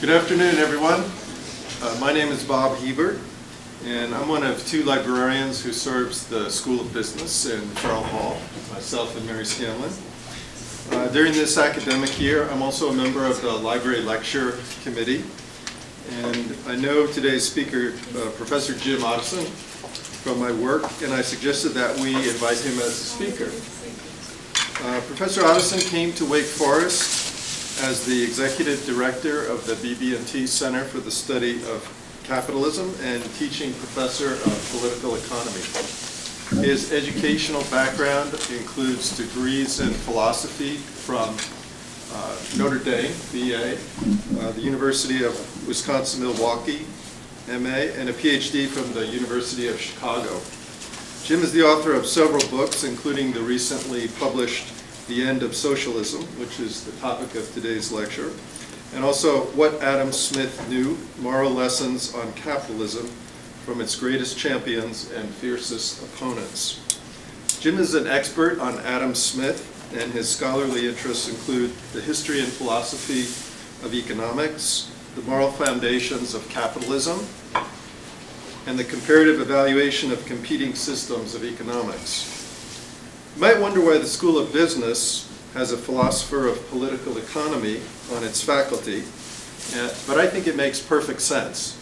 Good afternoon, everyone. My name is Bob Hebert, and I'm one of two librarians who serves the School of Business in Farrell Hall, myself and Mary Scanlon. During this academic year, I'm also a member of the Library Lecture Committee, and I know today's speaker, Professor Jim Otteson, from my work, and I suggested that we invite him as a speaker. Professor Otteson came to Wake Forest as the executive director of the BB&T Center for the Study of Capitalism and teaching professor of political economy. His educational background includes degrees in philosophy from Notre Dame, BA, the University of Wisconsin-Milwaukee, MA, and a PhD from the University of Chicago. Jim is the author of several books, including the recently published The End of Socialism, which is the topic of today's lecture, and also What Adam Smith Knew, Moral Lessons on Capitalism from Its Greatest Champions and Fiercest Opponents. Jim is an expert on Adam Smith, and his scholarly interests include the history and philosophy of economics, the moral foundations of capitalism, and the comparative evaluation of competing systems of economics. You might wonder why the School of Business has a philosopher of political economy on its faculty, but I think it makes perfect sense.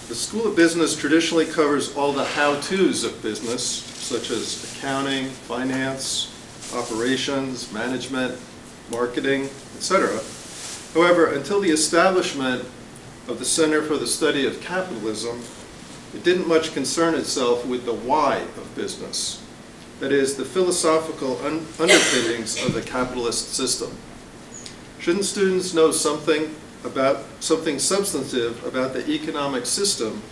The School of Business traditionally covers all the how-tos of business, such as accounting, finance, operations, management, marketing, etc. However, until the establishment of the Center for the Study of Capitalism, it didn't much concern itself with the why of business. That is, the philosophical underpinnings of the capitalist system. Shouldn't students know something substantive about the economic system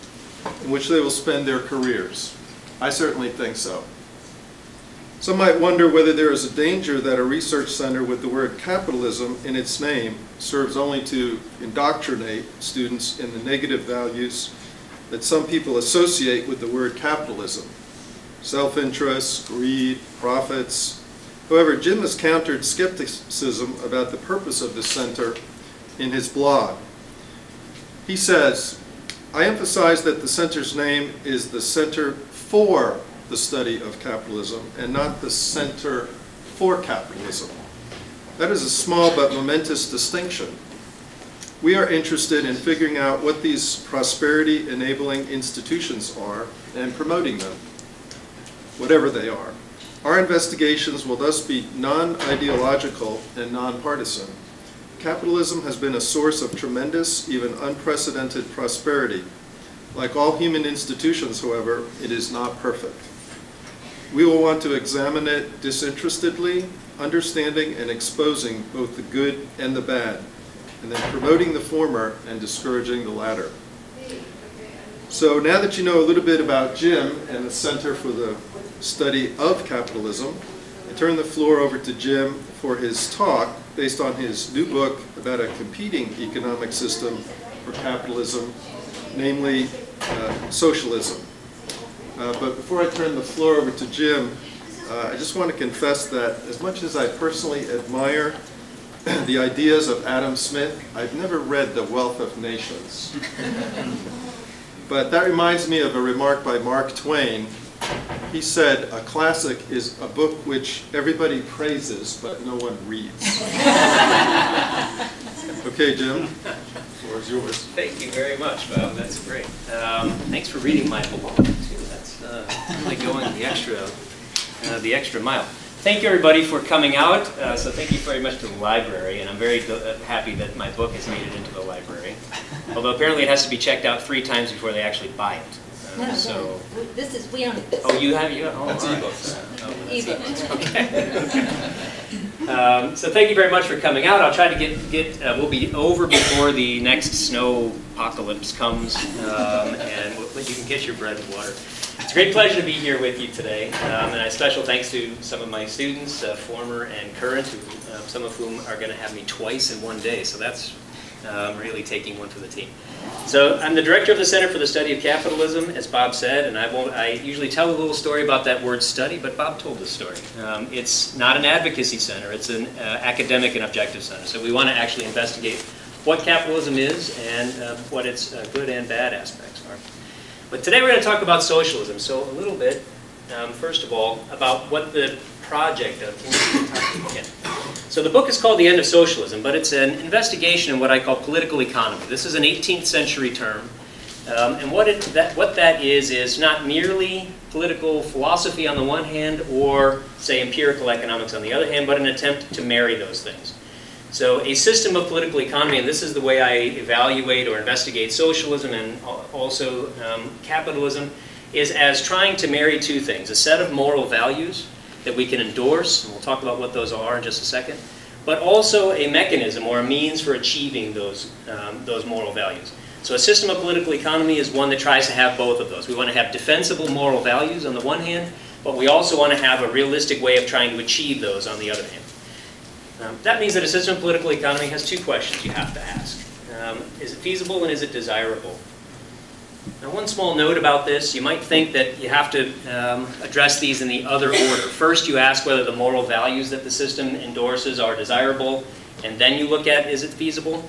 in which they will spend their careers? I certainly think so. Some might wonder whether there is a danger that a research center with the word capitalism in its name serves only to indoctrinate students in the negative values that some people associate with the word capitalism. Self-interest, greed, profits. However, Jim has countered skepticism about the purpose of the center in his blog. He says, I emphasize that the center's name is the Center for the Study of Capitalism and not the Center for Capitalism. That is a small but momentous distinction. We are interested in figuring out what these prosperity-enabling institutions are and promoting them, whatever they are. Our investigations will thus be non-ideological and non-partisan. Capitalism has been a source of tremendous, even unprecedented prosperity. Like all human institutions, however, it is not perfect. We will want to examine it disinterestedly, understanding and exposing both the good and the bad, and then promoting the former and discouraging the latter. So now that you know a little bit about Jim and the Center for the Study of Capitalism, I turn the floor over to Jim for his talk based on his new book about a competing economic system for capitalism, namely socialism. But before I turn the floor over to Jim, I just want to confess that as much as I personally admire the ideas of Adam Smith, I've never read The Wealth of Nations. But that reminds me of a remark by Mark Twain. He said, a classic is a book which everybody praises, but no one reads. Okay, Jim, the floor is yours. Thank you very much, Bob. That's great. Thanks for reading my book, too. That's really going the extra mile. Thank you, everybody, for coming out. So thank you very much to the library, and I'm very happy that my book has made it into the library. Although apparently it has to be checked out 3 times before they actually buy it. No, we own it. Oh, you have? Oh, that's right. e-books. E-books. Okay. So thank you very much for coming out. I'll try to we'll be over before the next snow apocalypse comes, and you can get your bread and water. It's a great pleasure to be here with you today, and a special thanks to some of my students, former and current, some of whom are going to have me twice in one day, so that's really taking one for the team. So I'm the director of the Center for the Study of Capitalism, as Bob said, and I usually tell a little story about that word study, but Bob told the story. It's not an advocacy center, it's an academic and objective center. So we want to actually investigate what capitalism is and what its good and bad aspects are. But today we're going to talk about socialism. So a little bit, first of all, about what the project of... So the book is called The End of Socialism, but it's an investigation in what I call political economy. This is an 18th century term. And what that is not merely political philosophy on the one hand, or, say, empirical economics on the other hand, but an attempt to marry those things. So a system of political economy, and this is the way I evaluate or investigate socialism and also capitalism, is as trying to marry two things. A set of moral values that we can endorse, and we'll talk about what those are in just a second, but also a mechanism or a means for achieving those moral values. So a system of political economy is one that tries to have both of those. We want to have defensible moral values on the one hand, but we also want to have a realistic way of trying to achieve those on the other hand. That means that a system of political economy has two questions you have to ask. Is it feasible and is it desirable? Now, one small note about this, you might think that you have to address these in the other order. First, you ask whether the moral values that the system endorses are desirable, and then you look at, is it feasible?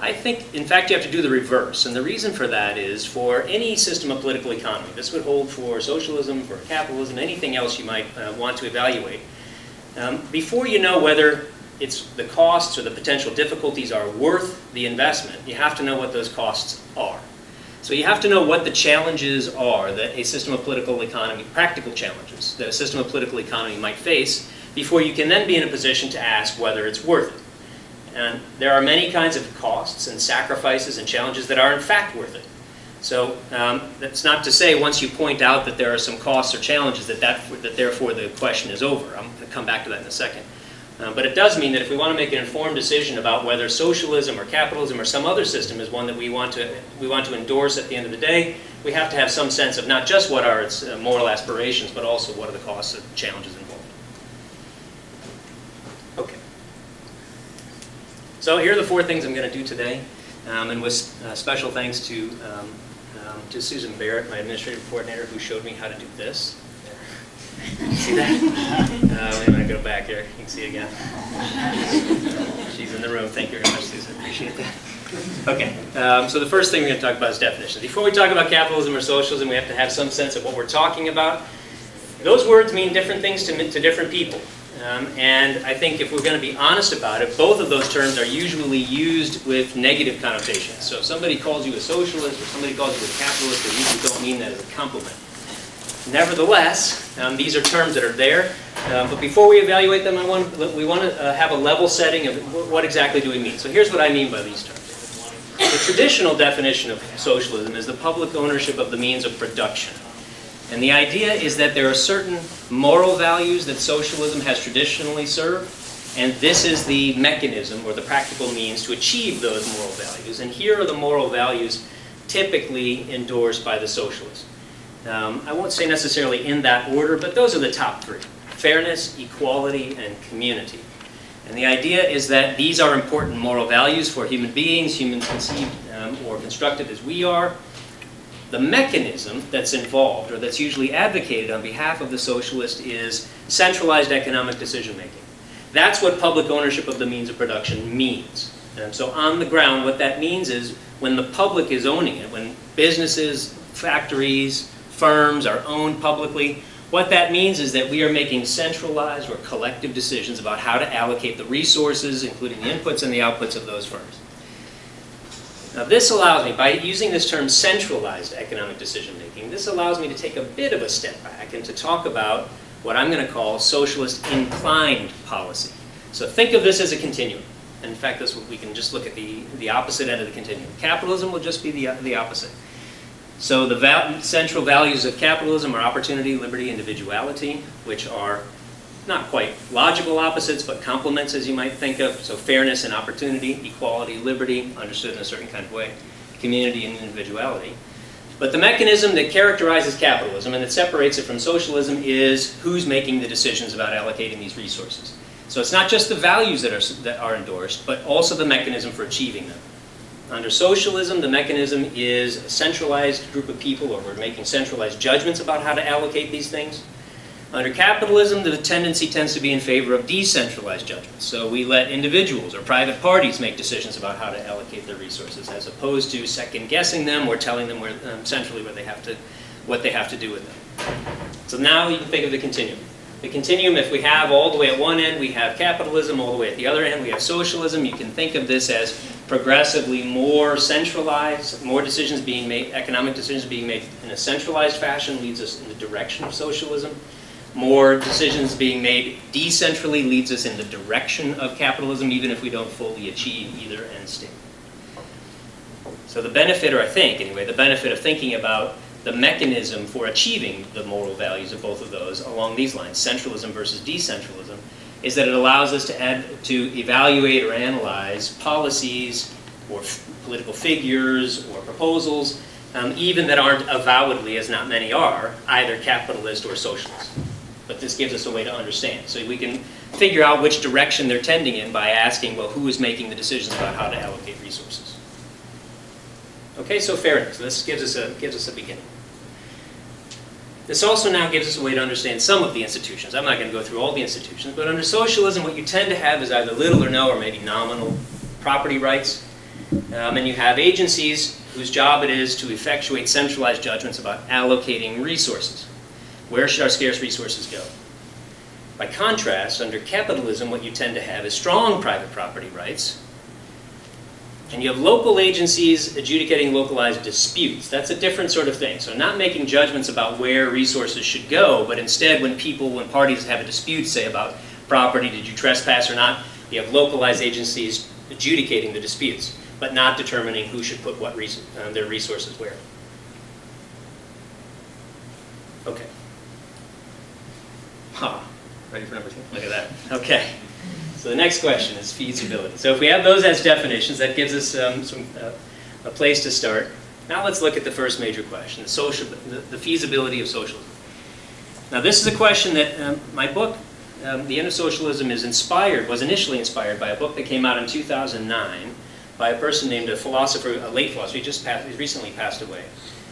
I think, in fact, you have to do the reverse. And the reason for that is, for any system of political economy, this would hold for socialism, for capitalism, anything else you might want to evaluate. Before you know whether the costs or the potential difficulties are worth the investment, you have to know what those costs are. So you have to know what the challenges are that a system of political economy, practical challenges, that a system of political economy might face, before you can then be in a position to ask whether it's worth it. And there are many kinds of costs and sacrifices and challenges that are in fact worth it. So that's not to say once you point out that there are some costs or challenges that therefore the question is over. I'm going to come back to that in a second. But it does mean that if we want to make an informed decision about whether socialism or capitalism or some other system is one that we want to endorse at the end of the day, we have to have some sense of not just what are its moral aspirations, but also what are the costs and challenges involved. Okay. So here are the four things I'm going to do today, and with special thanks to Susan Barrett, my administrative coordinator, who showed me how to do this. See that? I'm going to go back here. You can see again. She's in the room. Thank you very much, Susan. Appreciate that. Okay. So the first thing we're going to talk about is definitions. Before we talk about capitalism or socialism, we have to have some sense of what we're talking about. Those words mean different things to different people. And I think if we're going to be honest about it, both of those terms are usually used with negative connotations. So if somebody calls you a socialist or somebody calls you a capitalist, they usually don't mean that as a compliment. Nevertheless, these are terms that are there. But before we evaluate them, we want to have a level setting of what exactly do we mean. So here's what I mean by these terms. The traditional definition of socialism is the public ownership of the means of production. And the idea is that there are certain moral values that socialism has traditionally served, and this is the mechanism or the practical means to achieve those moral values. And here are the moral values typically endorsed by the socialists. I won't say necessarily in that order, but those are the top three: fairness, equality, and community. And the idea is that these are important moral values for human beings, humans conceived or constructed as we are. The mechanism that's involved, or that's usually advocated on behalf of the socialist, is centralized economic decision-making. That's what public ownership of the means of production means. And so on the ground, what that means is when the public is owning it, when businesses, factories, firms are owned publicly, what that means is that we are making centralized or collective decisions about how to allocate the resources, including the inputs and the outputs of those firms. Now this allows me, by using this term centralized economic decision-making, this allows me to take a bit of a step back and to talk about what I'm going to call socialist inclined policy. So think of this as a continuum. And in fact, we can just look at the opposite end of the continuum. Capitalism will just be the opposite. So the central values of capitalism are opportunity, liberty, individuality, which are not quite logical opposites, but complements, as you might think of. So fairness and opportunity, equality, liberty, understood in a certain kind of way, community and individuality. But the mechanism that characterizes capitalism and that separates it from socialism is who's making the decisions about allocating these resources. So it's not just the values that are endorsed, but also the mechanism for achieving them. Under socialism, the mechanism is a centralized group of people, or we're making centralized judgments about how to allocate these things. Under capitalism, the tendency tends to be in favor of decentralized judgments. So we let individuals or private parties make decisions about how to allocate their resources, as opposed to second-guessing them or telling them where, centrally what they have to do with them. So now you can think of the continuum. The continuum, if we have all the way at one end, we have capitalism, all the way at the other end, we have socialism. You can think of this as progressively more centralized, more decisions being made, economic decisions being made in a centralized fashion leads us in the direction of socialism. More decisions being made decentrally leads us in the direction of capitalism, even if we don't fully achieve either end state. So the benefit, or I think anyway, the benefit of thinking about the mechanism for achieving the moral values of both of those along these lines, centralism versus decentralism, is that it allows us to evaluate or analyze policies or political figures or proposals, even that aren't avowedly, as not many are, either capitalist or socialist. But this gives us a way to understand. So we can figure out which direction they're tending in by asking, well, who is making the decisions about how to allocate resources? Okay, so fairness. This gives us a beginning. This also now gives us a way to understand some of the institutions. I'm not going to go through all the institutions, but under socialism, what you tend to have is either little or no, or maybe nominal property rights. And you have agencies whose job it is to effectuate centralized judgments about allocating resources. Where should our scarce resources go? By contrast, under capitalism, what you tend to have is strong private property rights. And you have local agencies adjudicating localized disputes. That's a different sort of thing. So not making judgments about where resources should go, but instead when parties have a dispute, say about property, did you trespass or not, you have localized agencies adjudicating the disputes, but not determining who should put what their resources where. Okay. Ready for number two? Look at that. Okay. So the next question is feasibility. So if we have those as definitions, that gives us a place to start. Now let's look at the first major question, the feasibility of socialism. Now this is a question that my book, The End of Socialism, was initially inspired by a book that came out in 2009 by a person named a late philosopher, he recently passed away.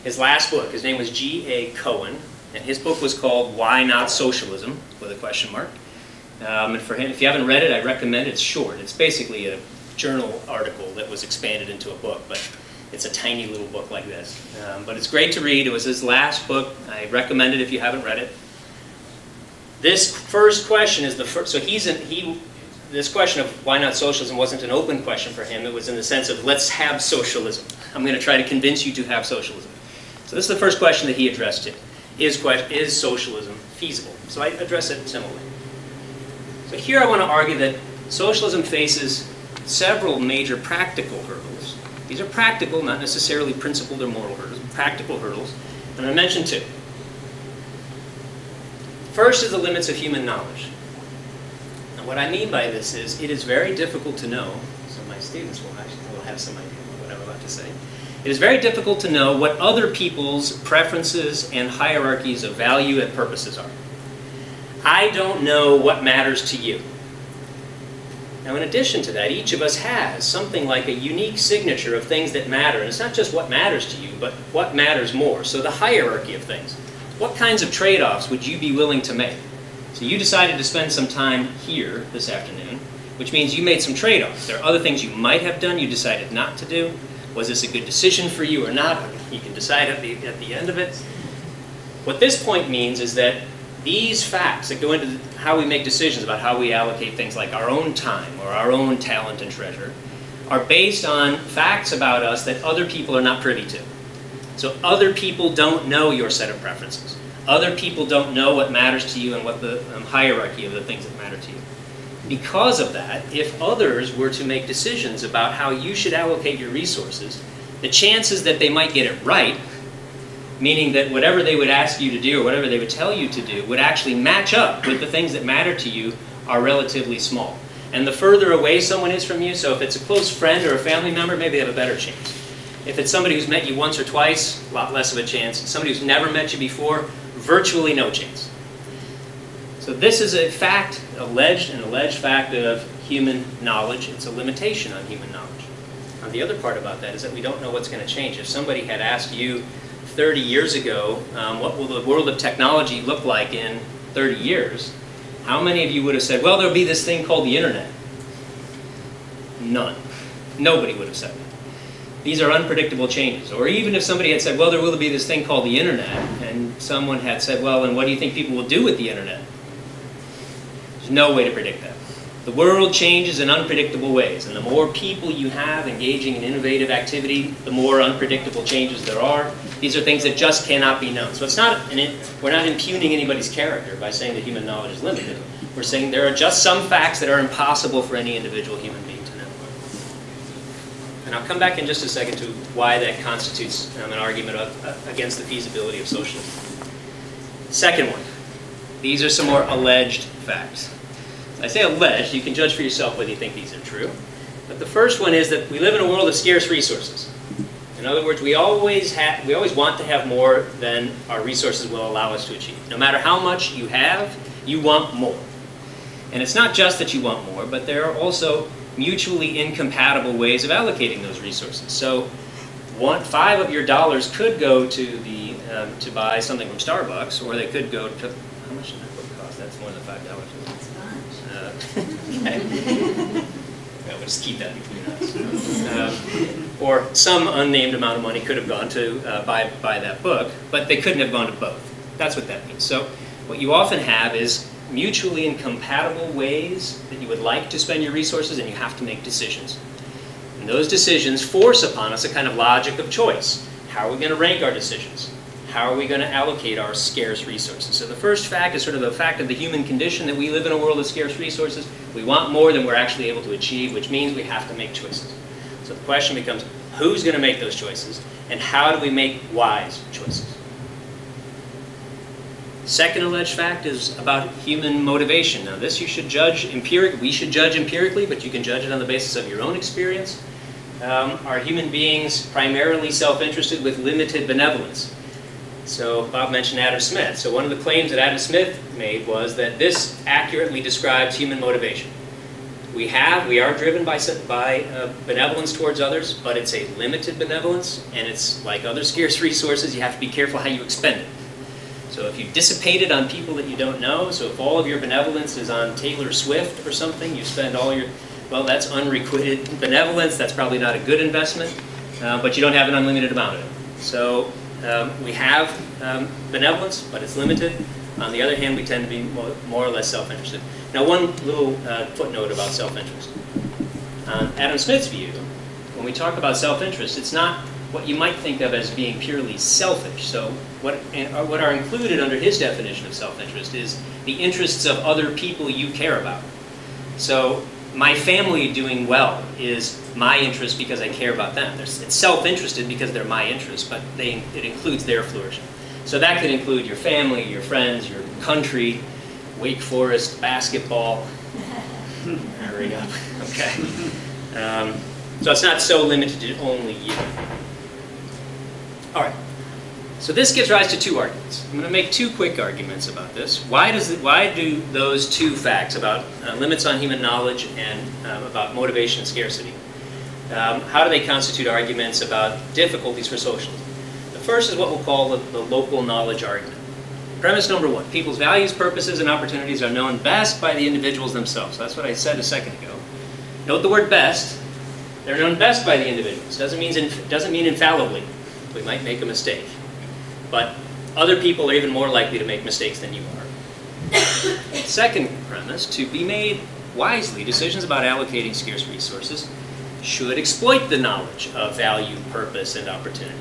His last book, his name was G.A. Cohen, and his book was called Why Not Socialism, with a question mark. And for him, if you haven't read it, I recommend it. It's short. It's basically a journal article that was expanded into a book, but it's a tiny little book like this. But it's great to read. It was his last book. I recommend it if you haven't read it. This first question is the first. So this question of why not socialism wasn't an open question for him. It was in the sense of let's have socialism. I'm going to try to convince you to have socialism. So this is the first question that he addressed it. Is socialism feasible? So I address it similarly. So here I want to argue that socialism faces several major practical hurdles. These are practical, not necessarily principled or moral hurdles, practical hurdles, and I mentioned two. First is the limits of human knowledge. And what I mean by this is it is very difficult to know, so my students will have some idea of what I'm about to say. It is very difficult to know what other people's preferences and hierarchies of value and purposes are. I don't know what matters to you. Now, in addition to that, each of us has something like a unique signature of things that matter. And it's not just what matters to you, but what matters more. So the hierarchy of things. What kinds of trade-offs would you be willing to make? So you decided to spend some time here this afternoon, which means you made some trade-offs. There are other things you might have done you decided not to do. Was this a good decision for you or not? You can decide at the end of it. What this point means is that these facts that go into how we make decisions about how we allocate things like our own time or our own talent and treasure are based on facts about us that other people are not privy to. So other people don't know your set of preferences. Other people don't know what matters to you and what the hierarchy of the things that matter to you. Because of that, if others were to make decisions about how you should allocate your resources, the chances that they might get it right, meaning that whatever they would ask you to do or whatever they would tell you to do would actually match up with the things that matter to you, are relatively small. And the further away someone is from you, so if it's a close friend or a family member, maybe they have a better chance. If it's somebody who's met you once or twice, a lot less of a chance. Somebody who's never met you before, virtually no chance. So this is a fact, an alleged fact of human knowledge. It's a limitation on human knowledge. Now, the other part about that is that we don't know what's going to change. If somebody had asked you 30 years ago, what will the world of technology look like in 30 years, how many of you would have said, well, there'll be this thing called the internet? None. Nobody would have said that. These are unpredictable changes. Or even if somebody had said, well, there will be this thing called the internet, and someone had said, well, and what do you think people will do with the internet? There's no way to predict that. The world changes in unpredictable ways, and the more people you have engaging in innovative activity, the more unpredictable changes there are. These are things that just cannot be known. So it's not we're not impugning anybody's character by saying that human knowledge is limited. We're saying there are just some facts that are impossible for any individual human being to know. And I'll come back in just a second to why that constitutes an argument against the feasibility of socialism. Second one, these are some more alleged facts. I say alleged, you can judge for yourself whether you think these are true. But the first one is that we live in a world of scarce resources. In other words, we always want to have more than our resources will allow us to achieve. No matter how much you have, you want more. And it's not just that you want more, but there are also mutually incompatible ways of allocating those resources. So 5 of your dollars could go to to buy something from Starbucks, or they could go to, how much does that book cost? That's more than $5. Okay. We'll just keep that between us. Or some unnamed amount of money could have gone to buy that book, but they couldn't have gone to both. That's what that means. So what you often have is mutually incompatible ways that you would like to spend your resources, and you have to make decisions. And those decisions force upon us a kind of logic of choice. How are we going to rank our decisions? How are we going to allocate our scarce resources? So the first fact is sort of the fact of the human condition, that we live in a world of scarce resources. We want more than we're actually able to achieve, which means we have to make choices. So the question becomes, who's going to make those choices, and how do we make wise choices? Second alleged fact is about human motivation. Now this you should judge empirically. We should judge empirically, but you can judge it on the basis of your own experience. Are human beings primarily self-interested with limited benevolence? So Bob mentioned Adam Smith. So one of the claims that Adam Smith made was that this accurately describes human motivation. We are driven by benevolence towards others, but it's a limited benevolence, and it's like other scarce resources, you have to be careful how you expend it. So if you dissipate it on people that you don't know, so if all of your benevolence is on Taylor Swift or something, you spend all your, well, that's unrequited benevolence, that's probably not a good investment, but you don't have an unlimited amount of it. So we have benevolence, but it's limited. On the other hand, we tend to be more or less self-interested. Now, one little footnote about self-interest. On Adam Smith's view, when we talk about self-interest, it's not what you might think of as being purely selfish. So what are included under his definition of self-interest is the interests of other people you care about. So my family doing well is my interest because I care about them. It's self-interested because they're my interest, but it includes their flourishing. So that could include your family, your friends, your country, Wake Forest, basketball. There we go. Okay. So it's not so limited to only you. All right. So this gives rise to two arguments. I'm going to make two quick arguments about this. Why do those two facts about limits on human knowledge and about motivation and scarcity, how do they constitute arguments about difficulties for socialism? The first is what we'll call the local knowledge argument. Premise number one, people's values, purposes, and opportunities are known best by the individuals themselves. That's what I said a second ago. Note the word best. They're known best by the individuals. Doesn't mean infallibly. We might make a mistake. But other people are even more likely to make mistakes than you are. Second premise, to be made wisely, decisions about allocating scarce resources should exploit the knowledge of value, purpose, and opportunity.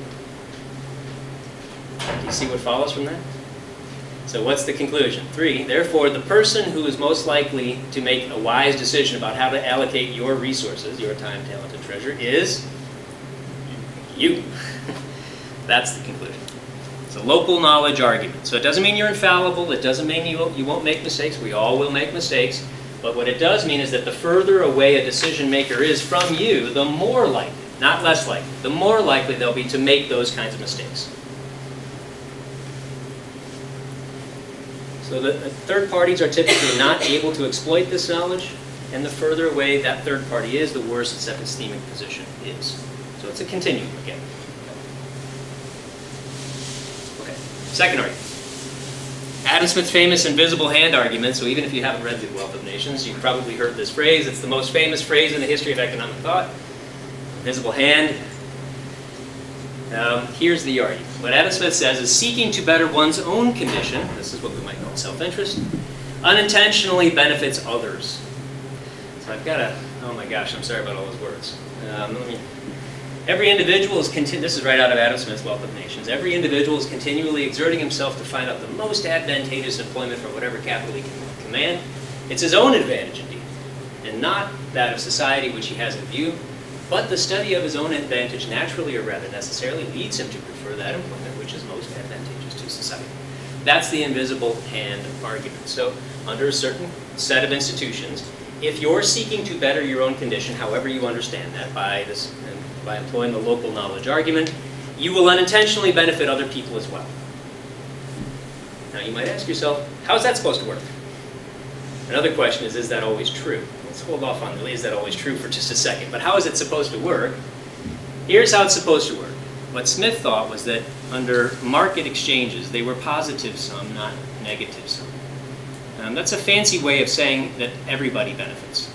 Do you see what follows from that? So what's the conclusion? 3, therefore, the person who is most likely to make a wise decision about how to allocate your resources, your time, talent, and treasure, is you. That's the conclusion. It's a local knowledge argument. So it doesn't mean you're infallible. It doesn't mean you won't make mistakes. We all will make mistakes. But what it does mean is that the further away a decision maker is from you, the more likely, not less likely, the more likely they'll be to make those kinds of mistakes. So the third parties are typically not able to exploit this knowledge, and the further away that third party is, the worse its epistemic position is. So it's a continuum again. Okay, second argument. Adam Smith's famous invisible hand argument, so even if you haven't read The Wealth of Nations, you've probably heard this phrase. It's the most famous phrase in the history of economic thought. Invisible hand. Here's the argument. What Adam Smith says is seeking to better one's own condition, this is what we might call self-interest, unintentionally benefits others. So I've got a, oh my gosh, I'm sorry about all those words. Every individual is, this is right out of Adam Smith's Wealth of Nations, every individual is continually exerting himself to find out the most advantageous employment for whatever capital he can command. It's his own advantage indeed, and not that of society which he has in view, but the study of his own advantage naturally, or rather necessarily, leads him to prefer that employment which is most advantageous to society. That's the invisible hand argument. So under a certain set of institutions, if you're seeking to better your own condition, however you understand that, by employing the local knowledge argument, you will unintentionally benefit other people as well. Now you might ask yourself, how is that supposed to work? Another question is that always true? Let's hold off on is that always true for just a second. But how is it supposed to work? Here's how it's supposed to work. What Smith thought was that under market exchanges, they were positive sum, not negative sum. That's a fancy way of saying that everybody benefits.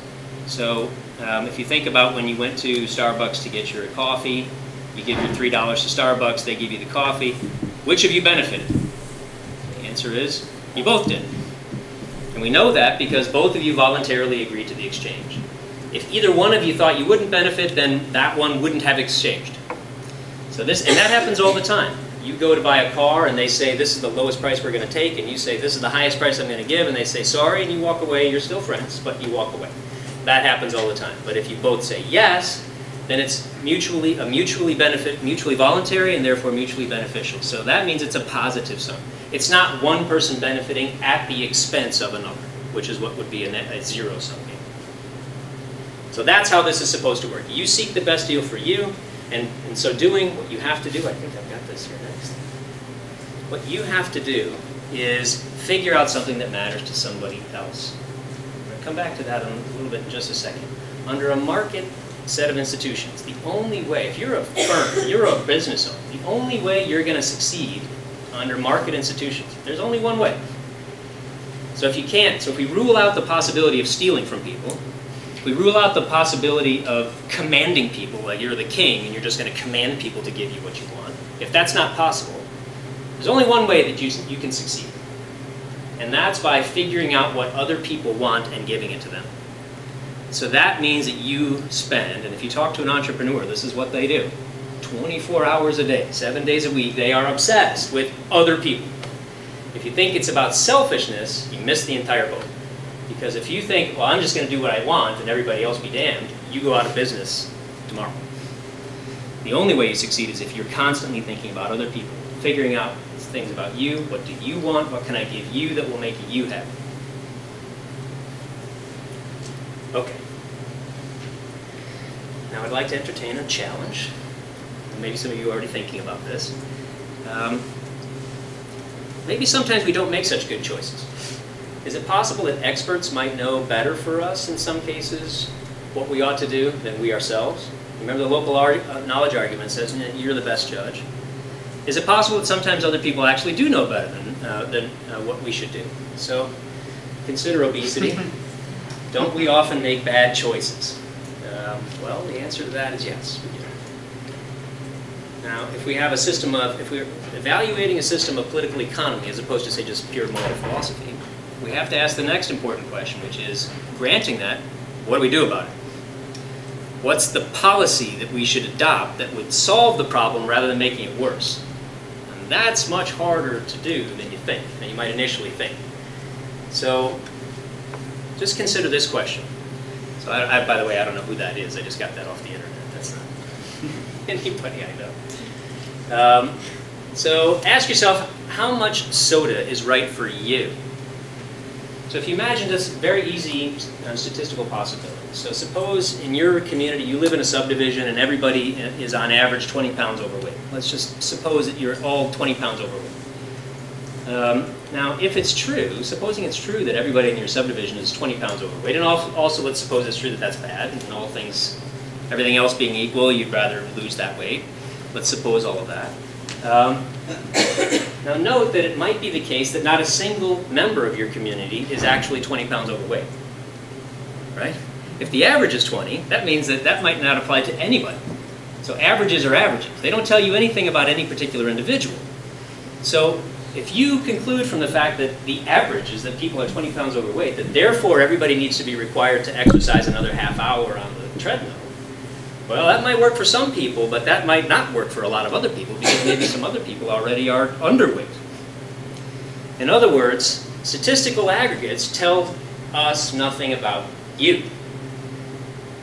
So if you think about when you went to Starbucks to get your coffee, you give your $3 to Starbucks, they give you the coffee. Which of you benefited? The answer is, you both did. And we know that because both of you voluntarily agreed to the exchange. If either one of you thought you wouldn't benefit, then that one wouldn't have exchanged. So and that happens all the time. You go to buy a car and they say, this is the lowest price we're going to take, and you say, this is the highest price I'm going to give, and they say, sorry, and you walk away. You're still friends, but you walk away. That happens all the time. But if you both say yes, then it's mutually voluntary, and therefore mutually beneficial. So that means it's a positive sum. It's not one person benefiting at the expense of another, which is what would be a zero-sum game. So that's how this is supposed to work. You seek the best deal for you, and in so doing, what you have to do, I think I've got this here next. What you have to do is figure out something that matters to somebody else. I'm going to come back to that in a little bit in just a second. Under a market set of institutions, the only way, if you're a firm, you're a business owner, the only way you're going to succeed under market institutions, there's only one way. So if we rule out the possibility of stealing from people, we rule out the possibility of commanding people, like you're the king and you're just going to command people to give you what you want. If that's not possible, there's only one way that you can succeed. And that's by figuring out what other people want and giving it to them. So that means that you spend, and if you talk to an entrepreneur, this is what they do. 24 hours a day, 7 days a week, they are obsessed with other people. If you think it's about selfishness, you miss the entire boat. Because if you think, well, I'm just going to do what I want and everybody else be damned, you go out of business tomorrow. The only way you succeed is if you're constantly thinking about other people, figuring out things about you, what do you want, what can I give you that will make you happy. Okay. Now I'd like to entertain a challenge. Maybe some of you are already thinking about this. Maybe sometimes we don't make such good choices. Is it possible that experts might know better for us in some cases what we ought to do than we ourselves? Remember the local knowledge argument says you're the best judge. Is it possible that sometimes other people actually do know better than what we should do? So consider obesity. Don't we often make bad choices? Well, the answer to that is yes, we do. Now, if we have a system of, if we're evaluating a system of political economy as opposed to, say, just pure moral philosophy, we have to ask the next important question, which is, granting that, what do we do about it? What's the policy that we should adopt that would solve the problem rather than making it worse? And that's much harder to do than you think, than you might initially think. So, just consider this question. So, by the way, I don't know who that is. I just got that off the internet. That's not anybody I know. So, ask yourself, how much soda is right for you? So if you imagine this very easy statistical possibility. So suppose in your community you live in a subdivision and everybody is on average 20 pounds overweight. Let's just suppose that you're all 20 pounds overweight. Now if it's true, supposing it's true that everybody in your subdivision is 20 pounds overweight, and also let's suppose it's true that that's bad, and everything else being equal, you'd rather lose that weight. Let's suppose all of that. Now note that it might be the case that not a single member of your community is actually 20 pounds overweight, right? If the average is 20, that means that that might not apply to anybody. So averages are averages. They don't tell you anything about any particular individual. So if you conclude from the fact that the average is that people are 20 pounds overweight, that therefore everybody needs to be required to exercise another half hour on the treadmill, well, that might work for some people, but that might not work for a lot of other people because maybe some other people already are underweight. In other words, statistical aggregates tell us nothing about you.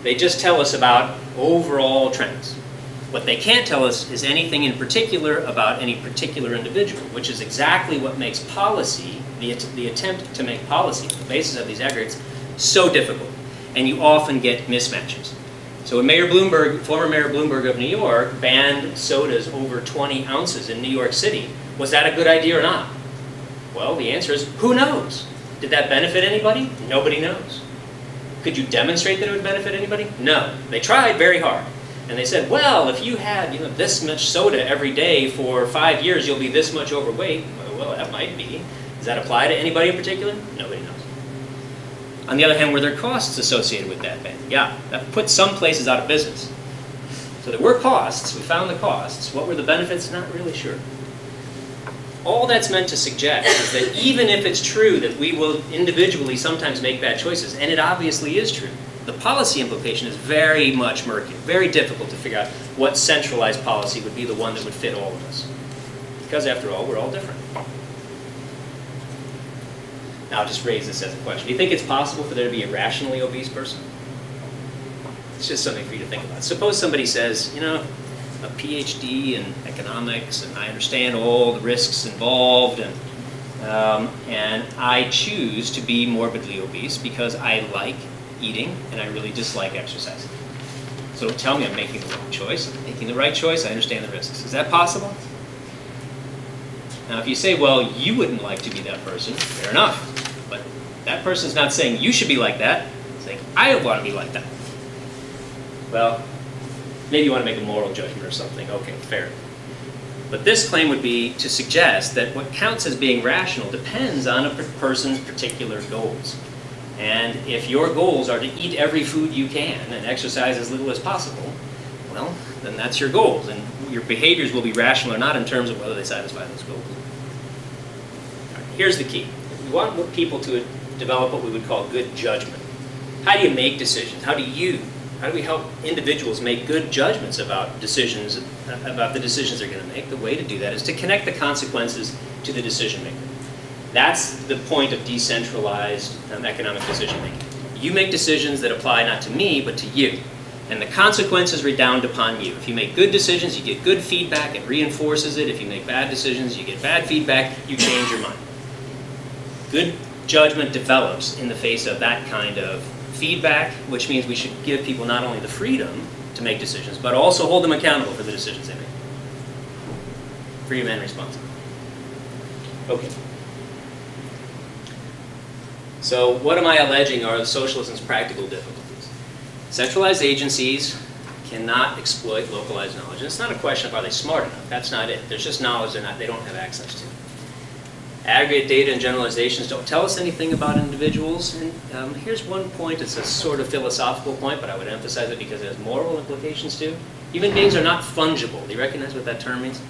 They just tell us about overall trends. What they can't tell us is anything in particular about any particular individual, which is exactly what makes policy, the attempt to make policy, the basis of these aggregates, so difficult. And you often get mismatches. So when Mayor Bloomberg, former Mayor Bloomberg of New York, banned sodas over 20 ounces in New York City, was that a good idea or not? Well, the answer is, who knows? Did that benefit anybody? Nobody knows. Could you demonstrate that it would benefit anybody? No. They tried very hard. And they said, well, if you had this much soda every day for 5 years, you'll be this much overweight. Well, that might be. Does that apply to anybody in particular? Nobody knows. On the other hand, were there costs associated with that ban? Yeah, that put some places out of business. So there were costs. We found the costs. What were the benefits? Not really sure. All that's meant to suggest is that even if it's true that we will individually sometimes make bad choices, and it obviously is true, the policy implication is very much murky, very difficult to figure out what centralized policy would be the one that would fit all of us. Because after all, we're all different. Now I'll just raise this as a question. Do you think it's possible for there to be a rationally obese person? It's just something for you to think about. Suppose somebody says, a PhD in economics, and I understand all the risks involved, and I choose to be morbidly obese because I like eating and I really dislike exercising. So don't tell me I'm making the wrong choice. I'm making the right choice. I understand the risks. Is that possible? Now, if you say, well, you wouldn't like to be that person, fair enough. But that person's not saying you should be like that. It's saying, I want to be like that. Well, maybe you want to make a moral judgment or something. Okay, fair. But this claim would be to suggest that what counts as being rational depends on a person's particular goals. And if your goals are to eat every food you can and exercise as little as possible, well, then that's your goals. And your behaviors will be rational or not in terms of whether they satisfy those goals. Right, here's the key. We want people to develop what we would call good judgment. How do you make decisions? How do we help individuals make good judgments about decisions, about the decisions they're going to make? The way to do that is to connect the consequences to the decision maker. That's the point of decentralized economic decision making. You make decisions that apply not to me, but to you. And the consequences redound upon you. If you make good decisions, you get good feedback, it reinforces it. If you make bad decisions, you get bad feedback, you change your mind. Good judgment develops in the face of that kind of feedback, which means we should give people not only the freedom to make decisions, but also hold them accountable for the decisions they make. Freedom and responsibility. Okay. So what am I alleging are the socialism's practical difficulties? Centralized agencies cannot exploit localized knowledge. And it's not a question of are they smart enough. That's not it. There's just knowledge they don't have access to. Aggregate data and generalizations don't tell us anything about individuals. And here's one point. It's a sort of philosophical point, but I would emphasize it because it has moral implications too. Human beings are not fungible. Do you recognize what that term means?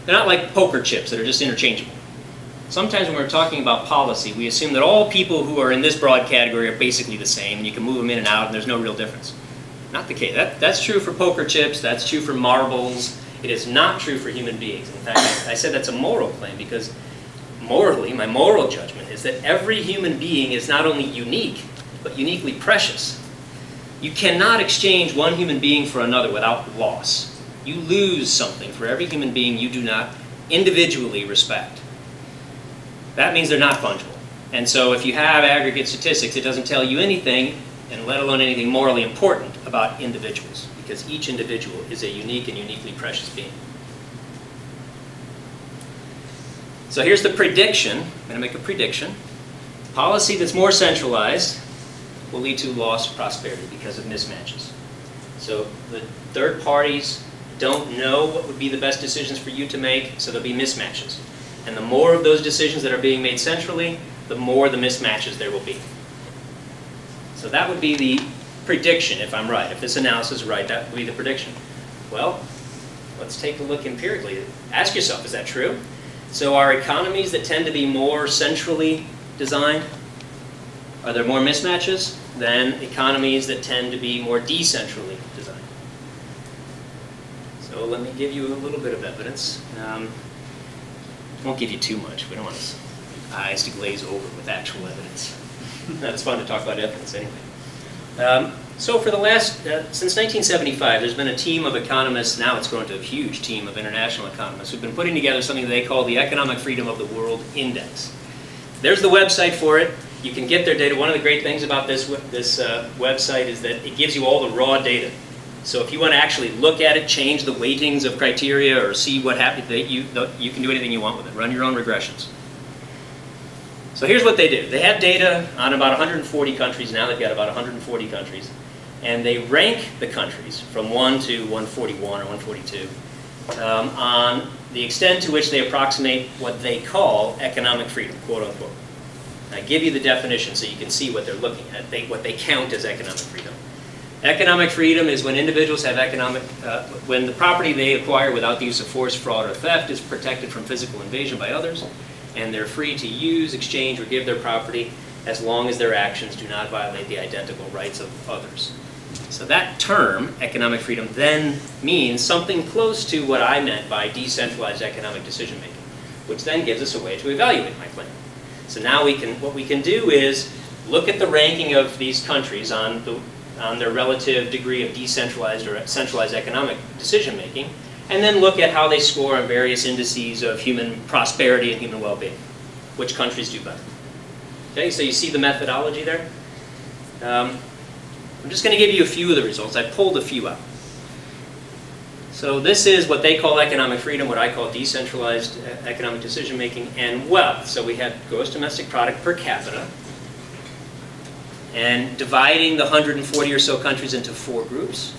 They're not like poker chips that are just interchangeable. Sometimes when we're talking about policy, we assume that all people who are in this broad category are basically the same, and you can move them in and out, and there's no real difference. Not the case. That's true for poker chips. That's true for marbles. It is not true for human beings. In fact, I said that's a moral claim because morally, my moral judgment is that every human being is not only unique, but uniquely precious. You cannot exchange one human being for another without loss. You lose something for every human being you do not individually respect. That means they're not fungible. And so if you have aggregate statistics, it doesn't tell you anything, and let alone anything morally important about individuals, because each individual is a unique and uniquely precious being. So here's the prediction. I'm going to make a prediction. Policy that's more centralized will lead to lost prosperity because of mismatches. So the third parties don't know what would be the best decisions for you to make, so there'll be mismatches. And the more of those decisions that are being made centrally, the more the mismatches there will be. So that would be the prediction, if I'm right. If this analysis is right, that would be the prediction. Well, let's take a look empirically. Ask yourself, is that true? So are economies that tend to be more centrally designed, are there more mismatches than economies that tend to be more decentrally designed? So let me give you a little bit of evidence. I won't give you too much. We don't want eyes to glaze over with actual evidence. It's fun to talk about evidence anyway. So for the last, since 1975, there's been a team of economists, now it's grown to a huge team of international economists, who've been putting together something they call the Economic Freedom of the World Index. There's the website for it. You can get their data. One of the great things about this website is that it gives you all the raw data. So if you want to actually look at it, change the weightings of criteria, or see what happens, you can do anything you want with it. Run your own regressions. So here's what they do. They have data on about 140 countries. Now they've got about 140 countries. And they rank the countries from 1 to 141 or 142 on the extent to which they approximate what they call economic freedom, quote unquote. I give you the definition so you can see what they're looking at, what they count as economic freedom. Economic freedom is when individuals have when the property they acquire without the use of force, fraud, or theft is protected from physical invasion by others, and they're free to use, exchange, or give their property as long as their actions do not violate the identical rights of others. So that term, economic freedom, then means something close to what I meant by decentralized economic decision making, which then gives us a way to evaluate my claim. So now what we can do is look at the ranking of these countries on their relative degree of decentralized or centralized economic decision making, and then look at how they score on various indices of human prosperity and human well-being. Which countries do better? Okay, so you see the methodology there? I'm just going to give you a few of the results. I pulled a few out. So this is what they call economic freedom, what I call decentralized economic decision making, and wealth. So we have gross domestic product per capita, and dividing the 140 or so countries into 4 groups.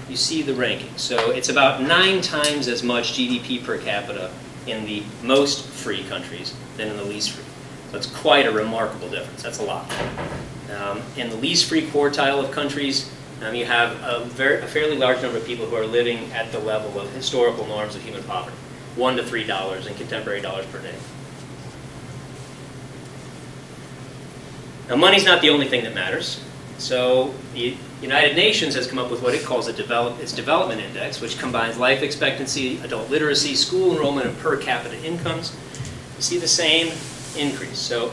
You see the ranking. So it's about 9 times as much GDP per capita in the most free countries than in the least free. So it's quite a remarkable difference. That's a lot. In the least free quartile of countries, you have a fairly large number of people who are living at the level of historical norms of human poverty, $1 to $3 in contemporary dollars per day. Now, money's not the only thing that matters. So the United Nations has come up with what it calls its development index, which combines life expectancy, adult literacy, school enrollment, and per capita incomes. You see the same increase. So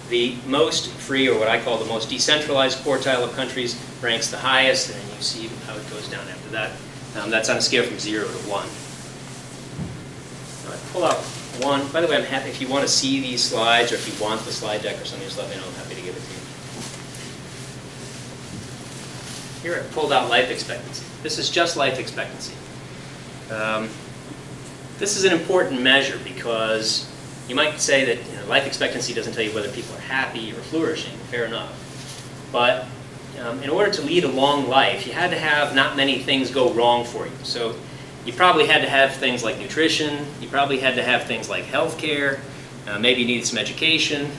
the most free, or what I call the most decentralized quartile of countries, ranks the highest, and then you see how it goes down after that. That's on a scale from 0 to 1. Now I pull out one. By the way, I'm happy if you want to see these slides, or if you want the slide deck or something, just let me know. I'm happy to give it to you. Here I pulled out life expectancy. This is just life expectancy. This is an important measure because you might say that life expectancy doesn't tell you whether people are happy or flourishing. Fair enough. But in order to lead a long life, you had to have not many things go wrong for you. So you probably had to have things like nutrition. You probably had to have things like health care. Maybe you needed some education.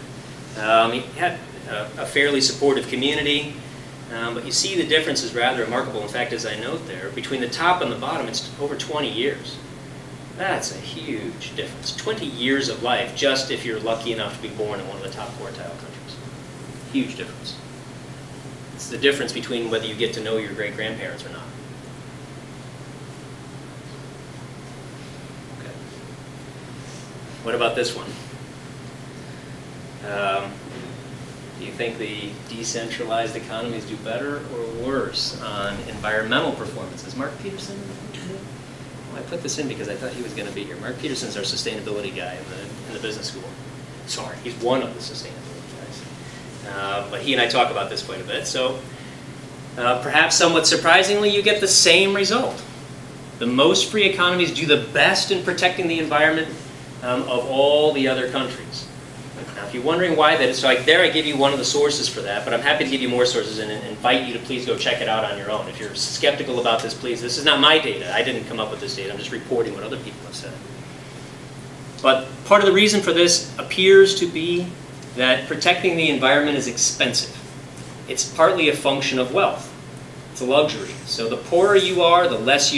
You had a fairly supportive community. But you see the difference is rather remarkable. In fact, as I note there, between the top and the bottom, it's over 20 years. That's a huge difference. 20 years of life, just if you're lucky enough to be born in one of the top quartile countries. Huge difference. It's the difference between whether you get to know your great-grandparents or not. Okay. What about this one? Do you think the decentralized economies do better or worse on environmental performance? Is Mark Peterson? Well, I put this in because I thought he was going to be here. Mark Peterson's our sustainability guy in the business school. Sorry, he's one of the sustainability guys. But he and I talk about this quite a bit. So perhaps somewhat surprisingly, you get the same result. The most free economies do the best in protecting the environment of all the other countries. Now, if you're wondering why that is, so there I give you one of the sources for that, but I'm happy to give you more sources and invite you to please go check it out on your own. If you're skeptical about this, please. This is not my data. I didn't come up with this data. I'm just reporting what other people have said. But part of the reason for this appears to be that protecting the environment is expensive. It's partly a function of wealth. It's a luxury. So the poorer you are, the less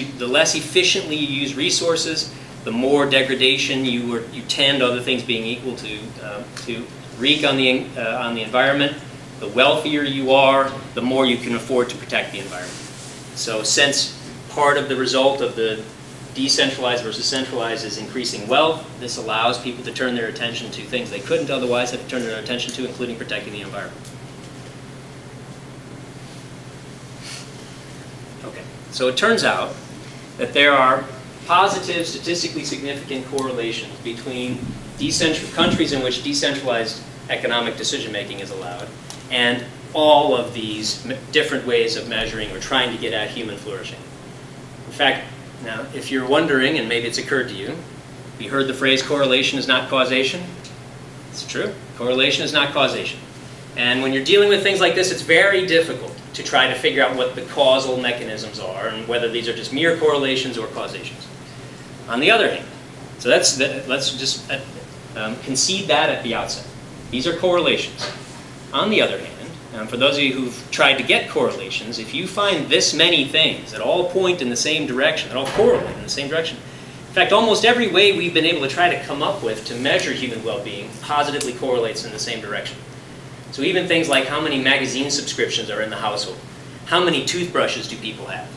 efficiently you use resources, the more degradation you tend, other things being equal, to wreak on the environment. The wealthier you are, the more you can afford to protect the environment. So since part of the result of the decentralized versus centralized is increasing wealth, this allows people to turn their attention to things they couldn't otherwise have turned their attention to, including protecting the environment. Okay, so it turns out that there are positive, statistically significant correlations between countries in which decentralized economic decision-making is allowed and all of these different ways of measuring or trying to get at human flourishing. In fact, now, if you're wondering, and maybe it's occurred to you, you heard the phrase correlation is not causation? It's true. Correlation is not causation. And when you're dealing with things like this, it's very difficult to try to figure out what the causal mechanisms are and whether these are just mere correlations or causations. On the other hand, so let's just concede that at the outset. These are correlations. On the other hand, for those of you who've tried to get correlations, if you find this many things that all point in the same direction, that all correlate in the same direction, in fact, almost every way we've been able to try to come up with to measure human well-being positively correlates in the same direction. So even things like how many magazine subscriptions are in the household, how many toothbrushes do people have?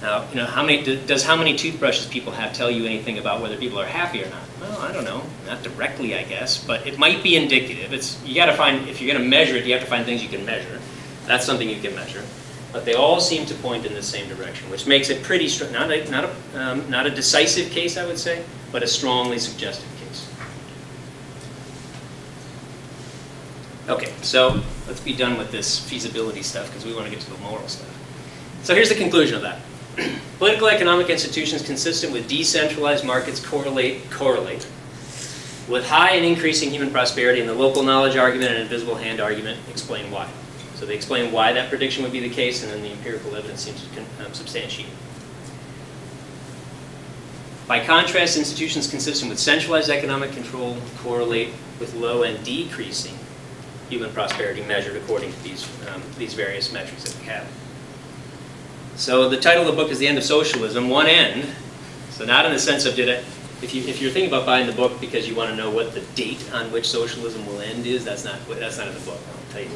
Now, does how many toothbrushes people have tell you anything about whether people are happy or not? Well, I don't know, not directly, I guess, but it might be indicative. You got to find, if you're going to measure it, you have to find things you can measure. That's something you can measure. But they all seem to point in the same direction, which makes it pretty strong. Not a decisive case, I would say, but a strongly suggestive case. Okay, so let's be done with this feasibility stuff because we want to get to the moral stuff. So here's the conclusion of that. Political economic institutions consistent with decentralized markets correlate with high and increasing human prosperity, and the local knowledge argument and invisible hand argument explain why. So they explain why that prediction would be the case, and then the empirical evidence seems to substantiate. By contrast, institutions consistent with centralized economic control correlate with low and decreasing human prosperity measured according to these various metrics that we have. So the title of the book is The End of Socialism, one end. So not in the sense of if you're thinking about buying the book because you want to know what the date on which socialism will end is, that's not in the book, I'll tell you.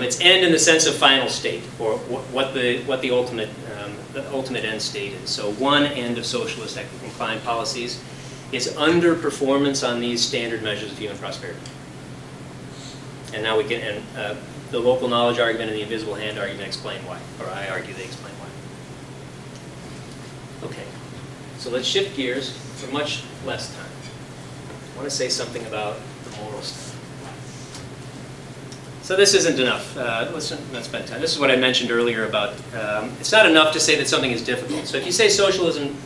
It's end in the sense of final state, or what the ultimate end state is. So one end of socialist inclined policies is underperformance on these standard measures of human prosperity. And now we can, the local knowledge argument and the invisible hand argument explain why, or I argue they explain why. Okay, so let's shift gears for much less time. I want to say something about the moral stuff. So this isn't enough. Let's spend time. This is what I mentioned earlier about it's not enough to say that something is difficult. So if you say socialism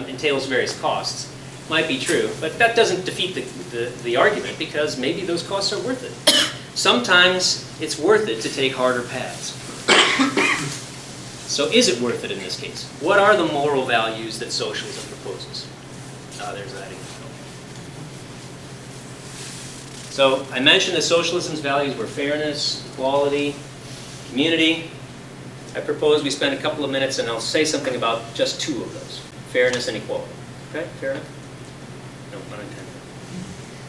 entails various costs, might be true, but that doesn't defeat the argument, because maybe those costs are worth it. Sometimes it's worth it to take harder paths. So is it worth it in this case? What are the moral values that socialism proposes? There's that again. So I mentioned that socialism's values were fairness, equality, community. I propose we spend a couple of minutes and I'll say something about just two of those, fairness and equality. Okay, fair enough? No pun intended.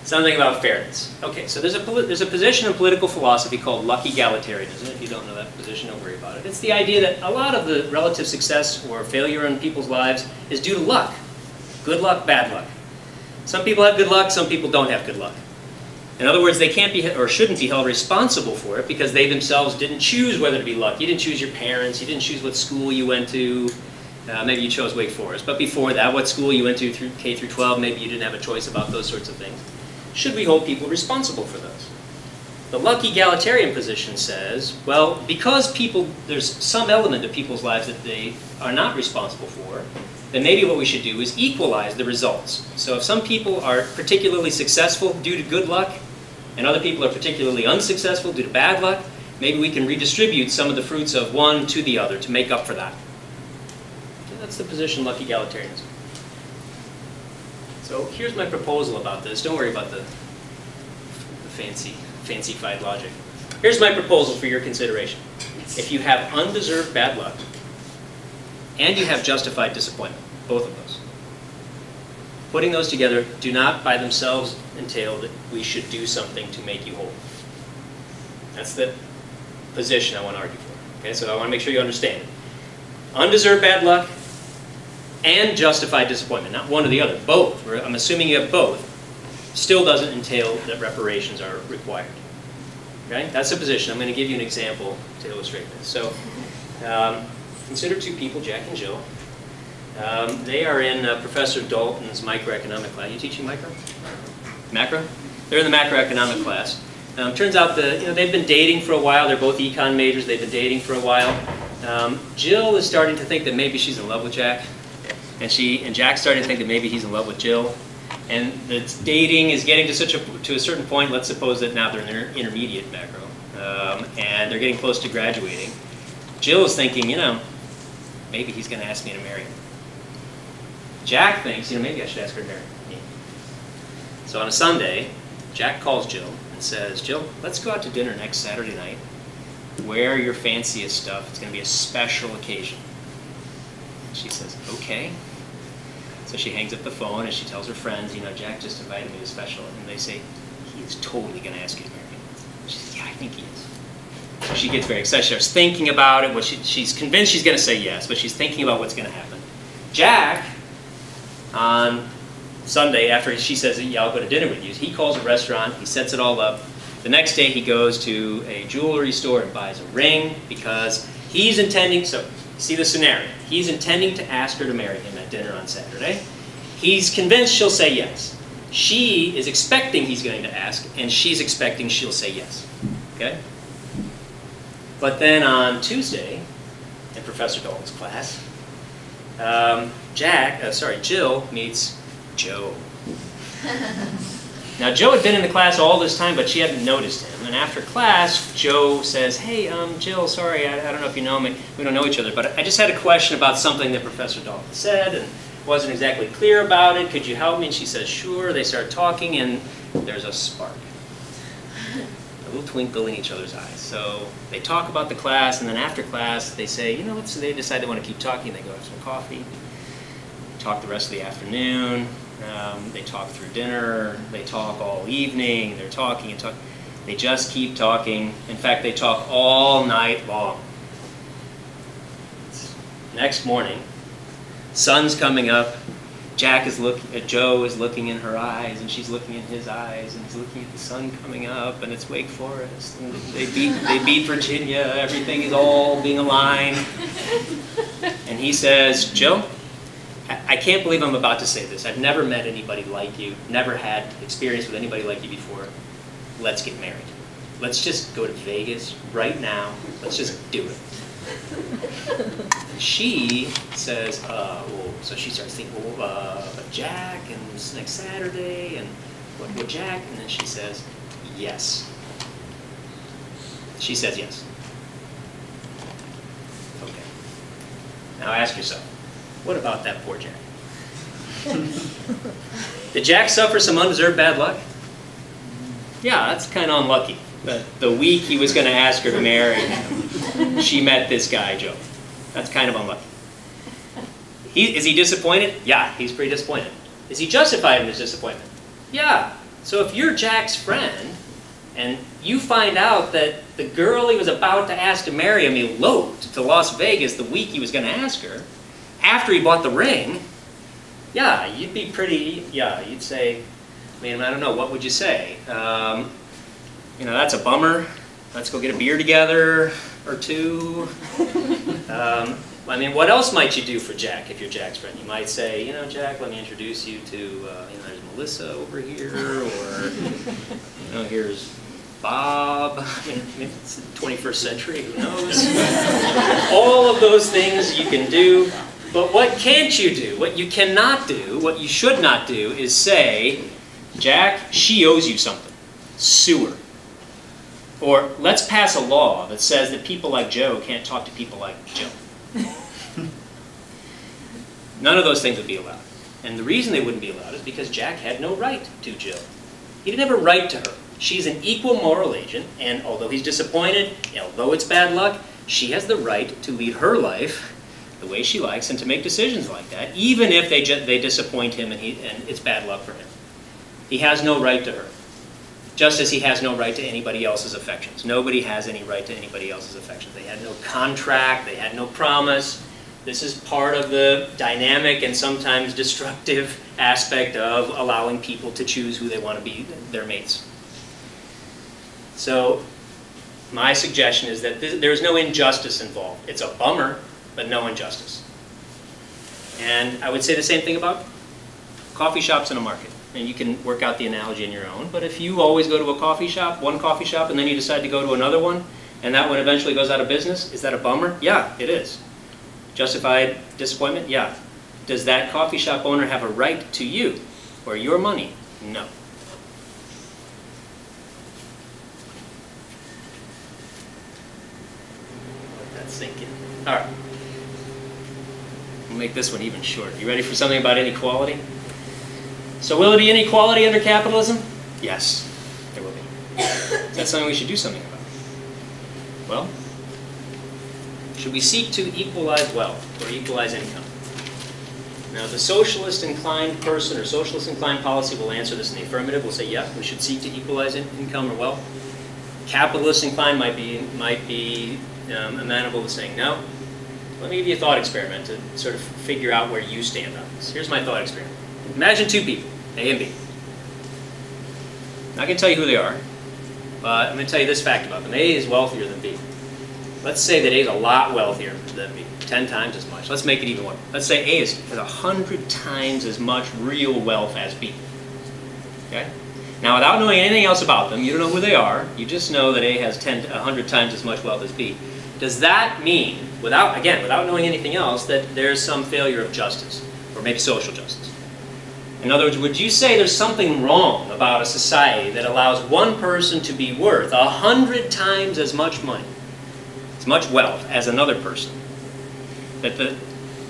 Something about fairness. Okay, so there's a position in political philosophy called luck egalitarianism. If you don't know that position, don't worry about it. It's the idea that a lot of the relative success or failure in people's lives is due to luck. Good luck, bad luck. Some people have good luck, some people don't have good luck. In other words, they can't be or shouldn't be held responsible for it because they themselves didn't choose whether to be lucky. You didn't choose your parents, you didn't choose what school you went to. Maybe you chose Wake Forest, but before that, what school you went to through K through 12, maybe you didn't have a choice about those sorts of things. Should we hold people responsible for those? The luck egalitarian position says, well, because there's some element of people's lives that they are not responsible for, then maybe what we should do is equalize the results. So if some people are particularly successful due to good luck, and other people are particularly unsuccessful due to bad luck, maybe we can redistribute some of the fruits of one to the other to make up for that. Okay, that's the position luck egalitarianism. So here's my proposal about this. Don't worry about the fancy-fied logic. Here's my proposal for your consideration. If you have undeserved bad luck and you have justified disappointment, both of those, putting those together do not by themselves entail that we should do something to make you whole. That's the position I want to argue for. Okay, so I want to make sure you understand it. Undeserved bad luck and justified disappointment, not one or the other, both. I'm assuming you have both. Still doesn't entail that reparations are required. Okay, that's the position. I'm going to give you an example to illustrate this. So, consider two people, Jack and Jill. They are in Professor Dalton's microeconomic class. Are you teaching micro? Macro? They're in the macroeconomic class. Turns out that they've been dating for a while. They're both econ majors. They've been dating for a while. Jill is starting to think that maybe she's in love with Jack, and Jack's starting to think that maybe he's in love with Jill. And the dating is getting to a certain point. Let's suppose that now they're in their intermediate macro, and they're getting close to graduating. Jill is thinking, maybe he's going to ask me to marry him. Jack thinks, maybe I should ask her to marry me. So on a Sunday, Jack calls Jill and says, Jill, let's go out to dinner next Saturday night. Wear your fanciest stuff. It's going to be a special occasion. She says, okay. So she hangs up the phone and she tells her friends, Jack just invited me to a special. And they say, he's totally going to ask you to marry him. She says, yeah, I think he is. So she gets very excited. She starts thinking about it. Well, she's convinced she's going to say yes, but she's thinking about what's going to happen. Jack, on Sunday, after she says, yeah, I'll go to dinner with you, he calls a restaurant. He sets it all up. The next day, he goes to a jewelry store and buys a ring because he's intending, so see the scenario. He's intending to ask her to marry him at dinner on Saturday. He's convinced she'll say yes. She is expecting he's going to ask, and she's expecting she'll say yes. Okay? But then on Tuesday, in Professor Dalton's class, Jill meets Joe. Now, Joe had been in the class all this time, but she hadn't noticed him. And after class, Joe says, hey, Jill, sorry, I don't know if you know me. We don't know each other, but I just had a question about something that Professor Dalton said and wasn't exactly clear about it. Could you help me? And she says, sure. They start talking, and there's a spark. A little twinkle in each other's eyes. So they talk about the class, and then after class, they say, they decide they want to keep talking. They go have some coffee, talk the rest of the afternoon. They talk through dinner, they talk all evening, they're talking and talking. They just keep talking. In fact, they talk all night long. Next morning, sun's coming up. Joe is looking in her eyes, and she's looking in his eyes, and he's looking at the sun coming up, and it's Wake Forest, and they beat Virginia. Everything is all being aligned. And he says, Joe, I can't believe I'm about to say this. I've never met anybody like you, never had experience with anybody like you before. Let's get married. Let's just go to Vegas right now. Let's just do it. She says, so she starts thinking, but Jack, and it's next Saturday, and what Jack? And then she says, yes. She says yes. Okay. Now ask yourself, what about that poor Jack? Did Jack suffer some undeserved bad luck? Yeah, that's kind of unlucky. The week he was going to ask her to marry him, she met this guy, Joe. That's kind of unlucky. Is he disappointed? Yeah, he's pretty disappointed. Is he justified in his disappointment? Yeah. So if you're Jack's friend, and you find out that the girl he was about to ask to marry him eloped to Las Vegas the week he was going to ask her, after he bought the ring, yeah, you'd be pretty, you'd say, I don't know, what would you say? That's a bummer. Let's go get a beer together or two. What else might you do for Jack if you're Jack's friend? You might say, Jack, let me introduce you to, there's Melissa over here, or, here's Bob. It's the 21st century, who knows? All of those things you can do. But what can't you do? What you cannot do, what you should not do, is say, Jack, she owes you something. Sue her. Or let's pass a law that says that people like Joe can't talk to people like Joe. None of those things would be allowed. And the reason they wouldn't be allowed is because Jack had no right to Jill. He didn't have a right to her. She's an equal moral agent, and although he's disappointed, although it's bad luck, she has the right to lead her life the way she likes and to make decisions like that, even if they disappoint him and it's bad luck for him. He has no right to her, just as he has no right to anybody else's affections. Nobody has any right to anybody else's affections. They had no contract, they had no promise. This is part of the dynamic and sometimes destructive aspect of allowing people to choose who they want to be their mates. So my suggestion is that there's no injustice involved. It's a bummer, but no injustice. And I would say the same thing about coffee shops in a market. And you can work out the analogy in your own, but if you always go to a coffee shop, one coffee shop, and then you decide to go to another one, and that one eventually goes out of business, is that a bummer? Yeah, it is. Justified disappointment? Yeah. Does that coffee shop owner have a right to you or your money? No. Let that sink in. All right. We'll make this one even shorter. You ready for something about inequality? So will there be inequality under capitalism? Yes, there will be. Is that something we should do something about? Well, should we seek to equalize wealth or equalize income? Now, the socialist-inclined person or socialist-inclined policy will answer this in the affirmative. We'll say, yeah, we should seek to equalize income or wealth. Capitalist-inclined might be amenable to saying no. Let me give you a thought experiment to sort of figure out where you stand on this. Here's my thought experiment. Imagine two people, A and B. I'm not going to tell you who they are, but I'm going to tell you this fact about them. A is wealthier than B. Let's say that A is a lot wealthier than B, 10 times as much. Let's make it even more. Let's say A has 100 times as much real wealth as B. Okay? Now, without knowing anything else about them, you don't know who they are, you just know that A has 100 times as much wealth as B. Does that mean, without knowing anything else, that there's some failure of justice, or maybe social justice? In other words, would you say there's something wrong about a society that allows one person to be worth 100 times as much money, as much wealth, as another person? That the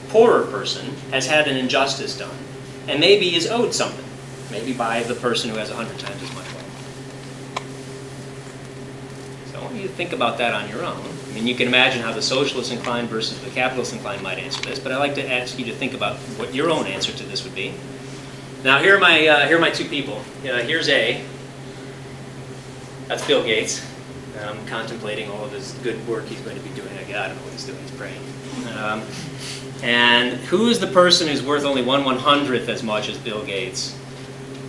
poorer person has had an injustice done, and maybe is owed something, maybe by the person who has 100 times as much wealth. So I want you to think about that on your own. I mean, you can imagine how the socialist inclined versus the capitalist inclined might answer this, but I'd like to ask you to think about what your own answer to this would be. Now, here are my two people. Here's A. That's Bill Gates, contemplating all of his good work he's going to be doing. I don't know what he's doing. He's praying. And who is the person who's worth only 1/100th as much as Bill Gates?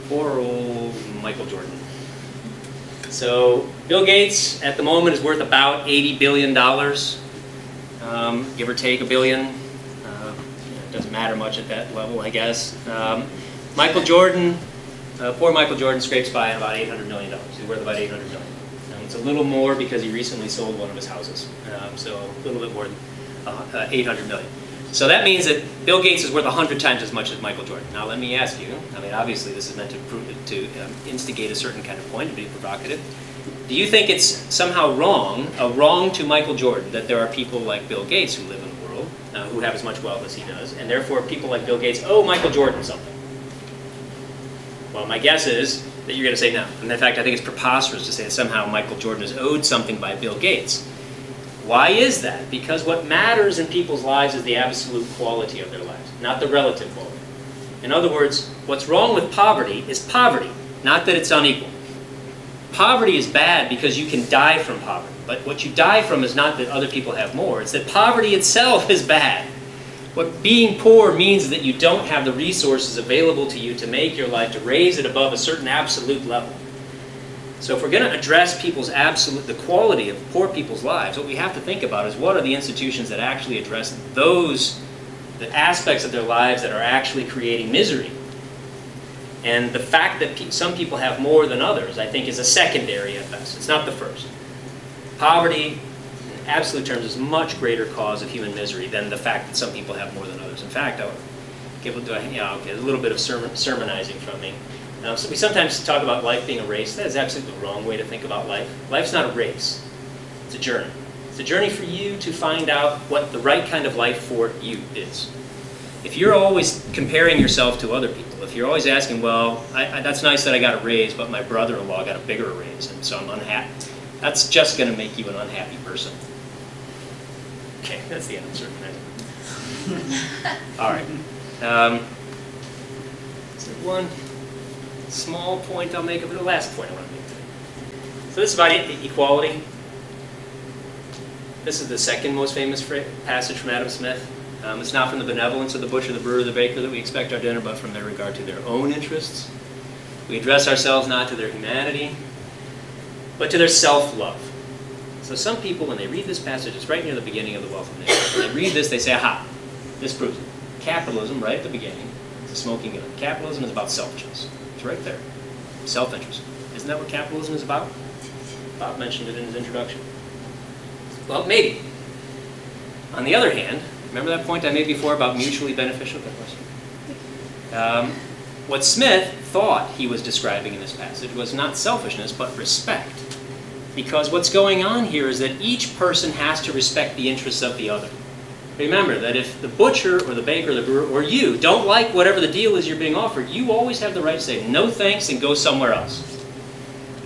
Poor old Michael Jordan. So Bill Gates, at the moment, is worth about $80 billion, give or take $1 billion. It doesn't matter much at that level, I guess. Michael Jordan, poor Michael Jordan scrapes by about $800 million. He's worth about $800 million. It's a little more because he recently sold one of his houses. So a little bit more than $800 million. So that means that Bill Gates is worth 100 times as much as Michael Jordan. Now let me ask you, I mean obviously this is meant to instigate a certain kind of point, to be provocative. Do you think it's somehow a wrong to Michael Jordan that there are people like Bill Gates who live in the world, who have as much wealth as he does, and therefore people like Bill Gates owe Michael Jordan something? Well, my guess is that you're going to say no. And in fact, I think it's preposterous to say that somehow Michael Jordan is owed something by Bill Gates. Why is that? Because what matters in people's lives is the absolute quality of their lives, not the relative quality. In other words, what's wrong with poverty is poverty, not that it's unequal. Poverty is bad because you can die from poverty. But what you die from is not that other people have more. It's that poverty itself is bad. What being poor means is that you don't have the resources available to you to make your life, to raise it above a certain absolute level. So if we're going to address the quality of poor people's lives, what we have to think about is what are the institutions that actually address the aspects of their lives that are actually creating misery. And the fact that some people have more than others, I think, is a secondary at best. It's not the first. Poverty, in absolute terms, is a much greater cause of human misery than the fact that some people have more than others. In fact, I'll give a little bit of sermonizing from me. So we sometimes talk about life being a race. That is absolutely the wrong way to think about life. Life's not a race. It's a journey. It's a journey for you to find out what the right kind of life for you is. If you're always comparing yourself to other people, if you're always asking, well, that's nice that I got a raise, but my brother-in-law got a bigger raise, and so I'm unhappy, that's just going to make you an unhappy person. Okay, that's the answer. All right. So one small point I'll make, the last point I want to make today. So this is about equality. This is the second most famous passage from Adam Smith. It's not from the benevolence of the butcher, the brewer, the baker that we expect our dinner, but from their regard to their own interests. We address ourselves not to their humanity, but to their self-love. So some people, when they read this passage, it's right near the beginning of The Wealth of Nations. When they read this, they say, aha, this proves it. Capitalism, right at the beginning, is a smoking gun. Capitalism is about selfishness. It's right there. Self-interest. Isn't that what capitalism is about? Bob mentioned it in his introduction. Well, maybe. On the other hand, remember that point I made before about mutually beneficial? What Smith thought he was describing in this passage was not selfishness, but respect. Because what's going on here is that each person has to respect the interests of the other. Remember that if the butcher or the baker or the brewer or you don't like whatever the deal is you're being offered, you always have the right to say no thanks and go somewhere else.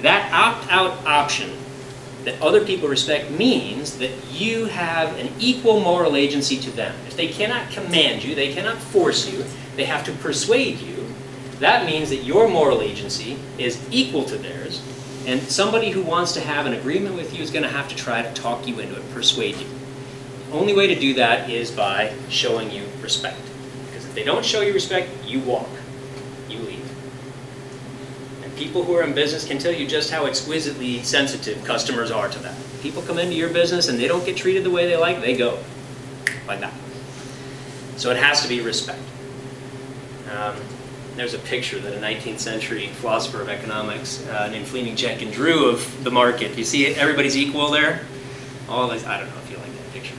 That opt-out option that other people respect means that you have an equal moral agency to them. If they cannot command you, they cannot force you, they have to persuade you, that means that your moral agency is equal to theirs, and somebody who wants to have an agreement with you is going to have to try to talk you into it, persuade you. The only way to do that is by showing you respect. Because if they don't show you respect, you walk. You leave. And people who are in business can tell you just how exquisitely sensitive customers are to that. People come into your business and they don't get treated the way they like, they go. Like that. So it has to be respect. There's a picture that a 19th century philosopher of economics named Fleming Jenkins drew of the market. You see everybody's equal there? All this, I don't know if you like that picture.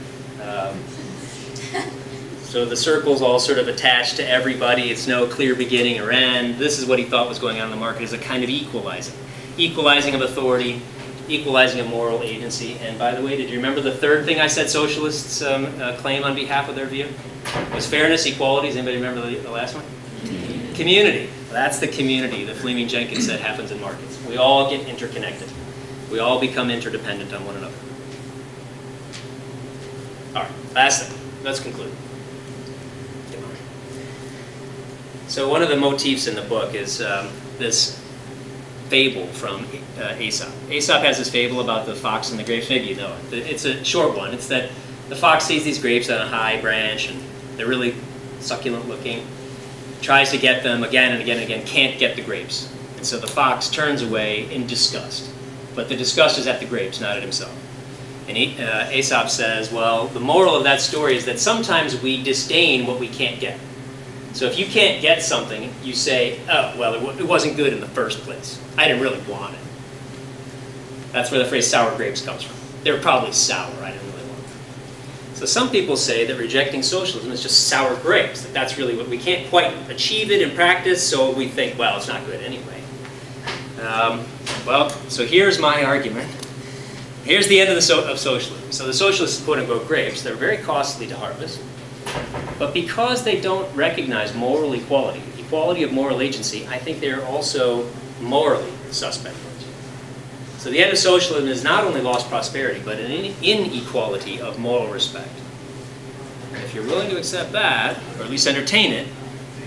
So the circle's all sort of attached to everybody. It's no clear beginning or end. This is what he thought was going on in the market, is a kind of equalizing. Equalizing of authority, equalizing of moral agency. And by the way, did you remember the third thing I said socialists claim on behalf of their view? Was fairness, equality. Does anybody remember the last one? Community. That's the community that Fleming Jenkins said happens in markets. We all get interconnected. We all become interdependent on one another. All right, last thing. Let's conclude. So one of the motifs in the book is this fable from Aesop. Aesop has this fable about the fox and the grapes. Maybe you know it. It's a short one. It's that the fox sees these grapes on a high branch, and they're really succulent looking. Tries to get them again and again and again, can't get the grapes. And so the fox turns away in disgust. But the disgust is at the grapes, not at himself. And Aesop says, well, the moral of that story is that sometimes we disdain what we can't get. So if you can't get something, you say, oh, well, it wasn't good in the first place. I didn't really want it. That's where the phrase sour grapes comes from. They were probably sour, I didn't really want them. So some people say that rejecting socialism is just sour grapes, that that's really what we can't quite achieve it in practice, so we think, well, it's not good anyway. Well, so here's my argument. Here's the end of socialism. So the socialists, quote-unquote, grapes, they're very costly to harvest. But because they don't recognize moral equality, equality of moral agency, I think they're also morally suspect. So the end of socialism is not only lost prosperity, but an inequality of moral respect. And if you're willing to accept that, or at least entertain it,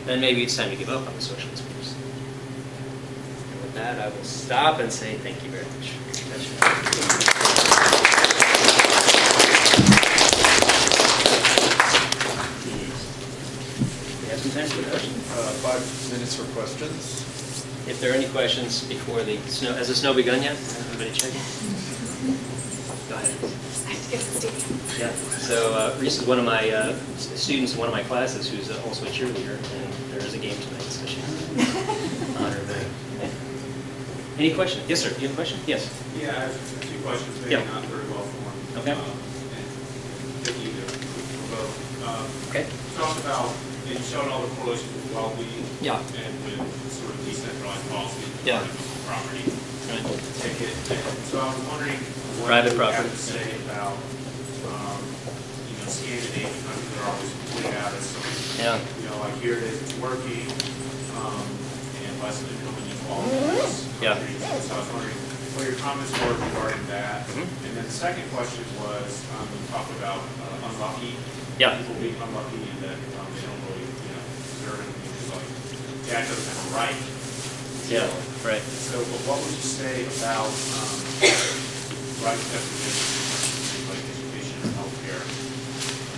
then maybe it's time to give up on the socialist views. And with that, I will stop and say thank you very much. We have some time for questions. 5 minutes for questions. If there are any questions before the snow, has the snow begun yet? Everybody checking? Go ahead. I have to get to the stadium. Yeah. So Reese is one of my students in one of my classes who's also a cheerleader, and there is a game tonight, so she's honored. Any questions? Yes, sir. Do you have a question? Yes. Yeah, I have 2 questions, maybe not very well formed. Okay. And tricky for both. Okay. Talk about, you showed all the correlations with well-being. Yeah. And with sort of decentralized policy. Yeah. Property. Right. Ticket. So I was wondering what Private you property. have to say about, Scandinavian countries are always pointed out as some Yeah. You know, I hear that it's working, and less income inequality. Yeah. So I was wondering what your comments were regarding that. Mm-hmm. And then the second question was, you talked about unlucky. Yeah. People being unlucky and that they don't really, deserve anything. It's like, yeah, it doesn't have a right. Yeah, right. So, but what would you say about rights definitions, like education or healthcare,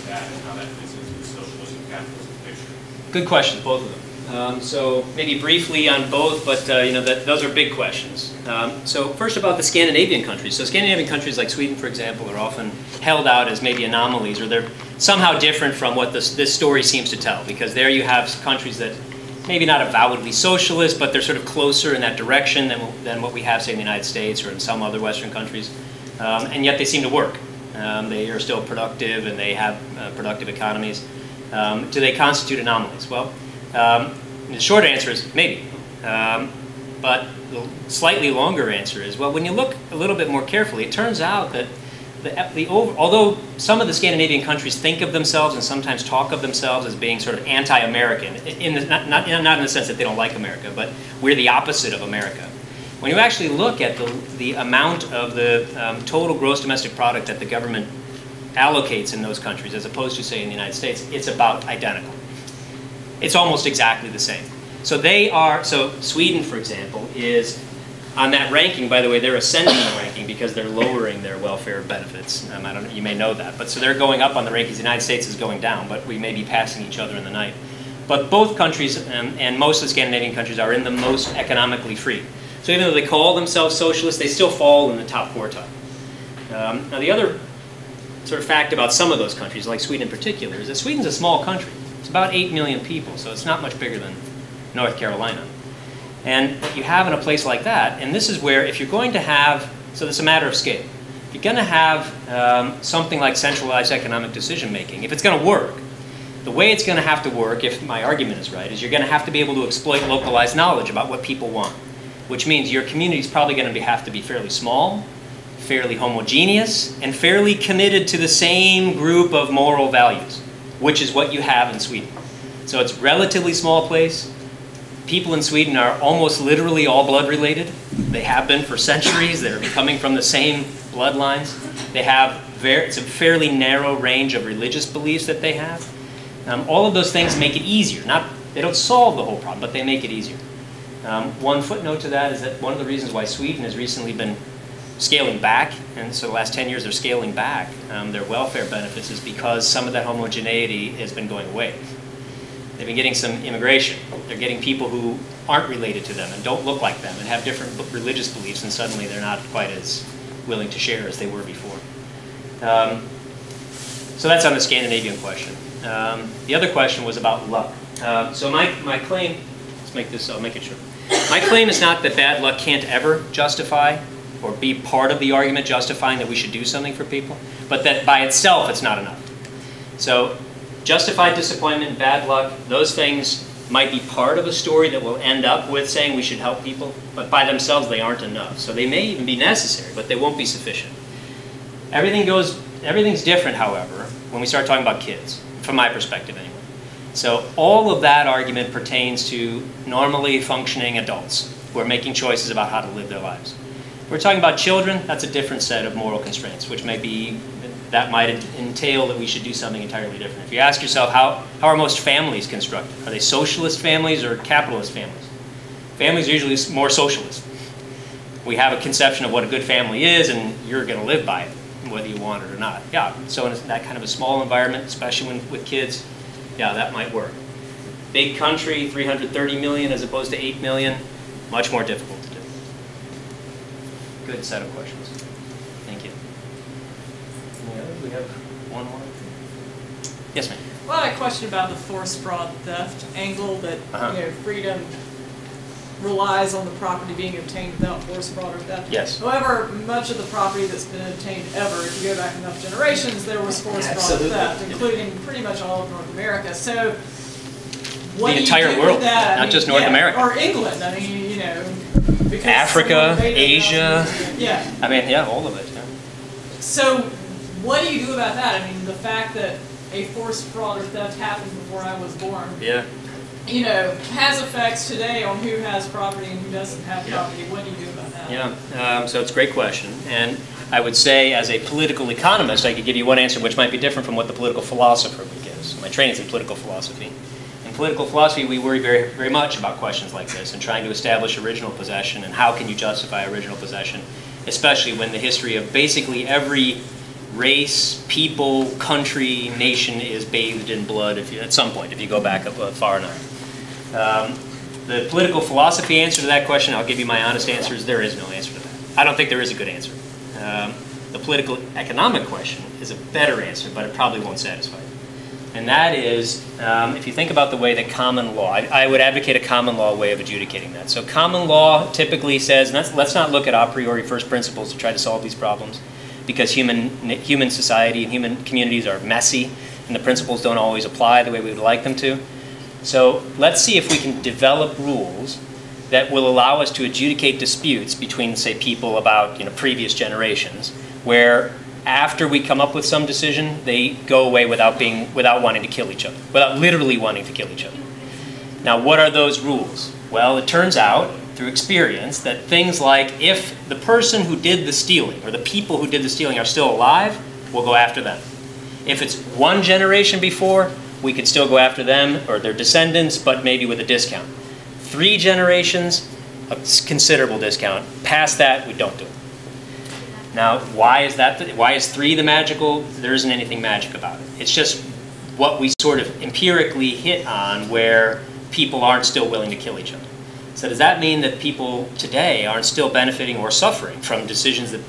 and how that fits into the socialism capitalism picture? Good questions, both of them. So maybe briefly on both, but those are big questions. So first about the Scandinavian countries. So Scandinavian countries like Sweden, for example, are often held out as maybe anomalies, or they're somehow different from what this story seems to tell, because there you have countries that maybe not avowedly socialist, but they're sort of closer in that direction than what we have, say, in the United States or in some other Western countries. And yet they seem to work. They are still productive, and they have productive economies. Do they constitute anomalies? Well, the short answer is maybe. But the slightly longer answer is, well, when you look a little bit more carefully, it turns out that although some of the Scandinavian countries think of themselves and sometimes talk of themselves as being sort of anti-American, not in the sense that they don't like America, but we're the opposite of America. When you actually look at the amount of the total gross domestic product that the government allocates in those countries, as opposed to, say, in the United States, it's about identical. It's almost exactly the same. So Sweden, for example, is on that ranking. By the way, they're ascending the ranking because they're lowering their welfare benefits. I don't know, you may know that. But so they're going up on the rankings. The United States is going down, but we may be passing each other in the night. But both countries, and most of the Scandinavian countries, are in the most economically free. So even though they call themselves socialists, they still fall in the top quartile. Now the other sort of fact about some of those countries, like Sweden in particular, is that Sweden's a small country. It's about 8 million people, so it's not much bigger than North Carolina. And what you have in a place like that, and this is where if you're going to have, so it's a matter of scale, if you're going to have something like centralized economic decision making, if it's going to work, the way it's going to have to work, if my argument is right, is you're going to have to be able to exploit localized knowledge about what people want, which means your community is probably going to have to be fairly small, fairly homogeneous, and fairly committed to the same group of moral values, which is what you have in Sweden. So it's a relatively small place. People in Sweden are almost literally all blood related. They have been for centuries. They're coming from the same bloodlines. They have it's a fairly narrow range of religious beliefs that they have. All of those things make it easier. They don't solve the whole problem, but they make it easier. One footnote to that is that one of the reasons why Sweden has recently been scaling back, and so the last 10 years they're scaling back their welfare benefits, is because some of that homogeneity has been going away. They've been getting some immigration. They're getting people who aren't related to them and don't look like them and have different religious beliefs, and suddenly they're not quite as willing to share as they were before. So that's on the Scandinavian question. The other question was about luck. So my claim, I'll make it short. My claim is not that bad luck can't ever justify or be part of the argument justifying that we should do something for people, but that by itself it's not enough. So justified disappointment, bad luck, those things might be part of a story that will end up with saying we should help people, but by themselves they aren't enough. So they may even be necessary, but they won't be sufficient. Everything's different, however, when we start talking about kids, from my perspective anyway. So all of that argument pertains to normally functioning adults who are making choices about how to live their lives. We're talking about children, that's a different set of moral constraints, which that might entail that we should do something entirely different. If you ask yourself, how are most families constructed? Are they socialist families or capitalist families? Families are usually more socialist. We have a conception of what a good family is, and you're going to live by it, whether you want it or not. Yeah, so in that kind of a small environment, especially with kids, yeah, that might work. Big country, 330 million as opposed to 8 million, much more difficult to do. Good set of questions. Thank you. Any others? We have one more. Yes, ma'am. Well, I had a question about the forced fraud theft angle that freedom relies on the property being obtained without forced fraud or theft. Yes. However, much of the property that's been obtained ever, if you go back enough generations, there was forced fraud or theft, including pretty much all of North America. So, what the entire world, that? not just North America. Or England. I mean, because Africa, Asia. Yeah. I mean, yeah, all of it. Yeah. So, what do you do about that? I mean, the fact that a forced fraud or theft happened before I was born, Yeah. you know, has effects today on who has property and who doesn't have Yeah. property. What do you do about that? Yeah, so it's a great question. And I would say, as a political economist, I could give you one answer which might be different from what the political philosopher would give. So my training is in political philosophy. In political philosophy, we worry very, very much about questions like this and trying to establish original possession and how can you justify original possession, especially when the history of basically every race, people, country, nation is bathed in blood at some point, if you go back far enough. The political philosophy answer to that question, I'll give you my honest answer, is there is no answer to that. I don't think there is a good answer. The political economic question is a better answer, but it probably won't satisfy you. And that is, if you think about the way that common law, I would advocate a common law way of adjudicating that. So common law typically says, and let's not look at a priori first principles to try to solve these problems, because human society and human communities are messy, and the principles don't always apply the way we would like them to. So let's see if we can develop rules that will allow us to adjudicate disputes between, say, people about previous generations, where after we come up with some decision, they go away without wanting to kill each other, without literally wanting to kill each other. Now, what are those rules? Well, it turns out, through experience, that things like if the person who did the stealing, or the people who did the stealing are still alive, we'll go after them. If it's one generation before, we could still go after them or their descendants, but maybe with a discount. 3 generations, a considerable discount. Past that, we don't do it. Now, why is that? Why is 3 the magical? There isn't anything magic about it. It's just what we sort of empirically hit on where people aren't still willing to kill each other. So does that mean that people today aren't still benefiting or suffering from decisions that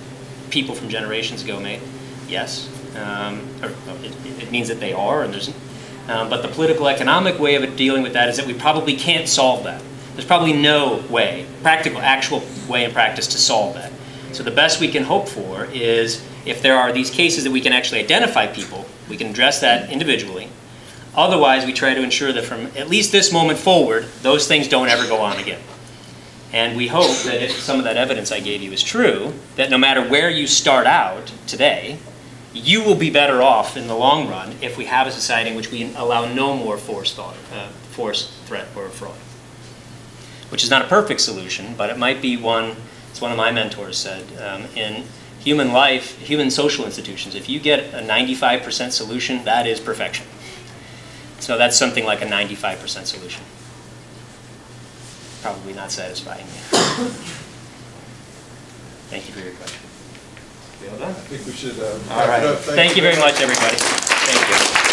people from generations ago made? Yes. It means that they are, and there's. But the political economic way of dealing with that is that we probably can't solve that. There's probably no way, practical, actual way in practice to solve that. So the best we can hope for is if there are these cases that we can actually identify people, we can address that individually. Otherwise, we try to ensure that from at least this moment forward, those things don't ever go on again. And we hope that if some of that evidence I gave you is true, that no matter where you start out today, you will be better off in the long run if we have a society in which we allow no more force, threat, or fraud. Which is not a perfect solution, but it might be one. As one of my mentors said, in human life, human social institutions, if you get a 95% solution, that is perfection. So that's something like a 95% solution. Probably not satisfying me. Thank you for your question. I think we should All right. Thank you very much, everybody. Thank you.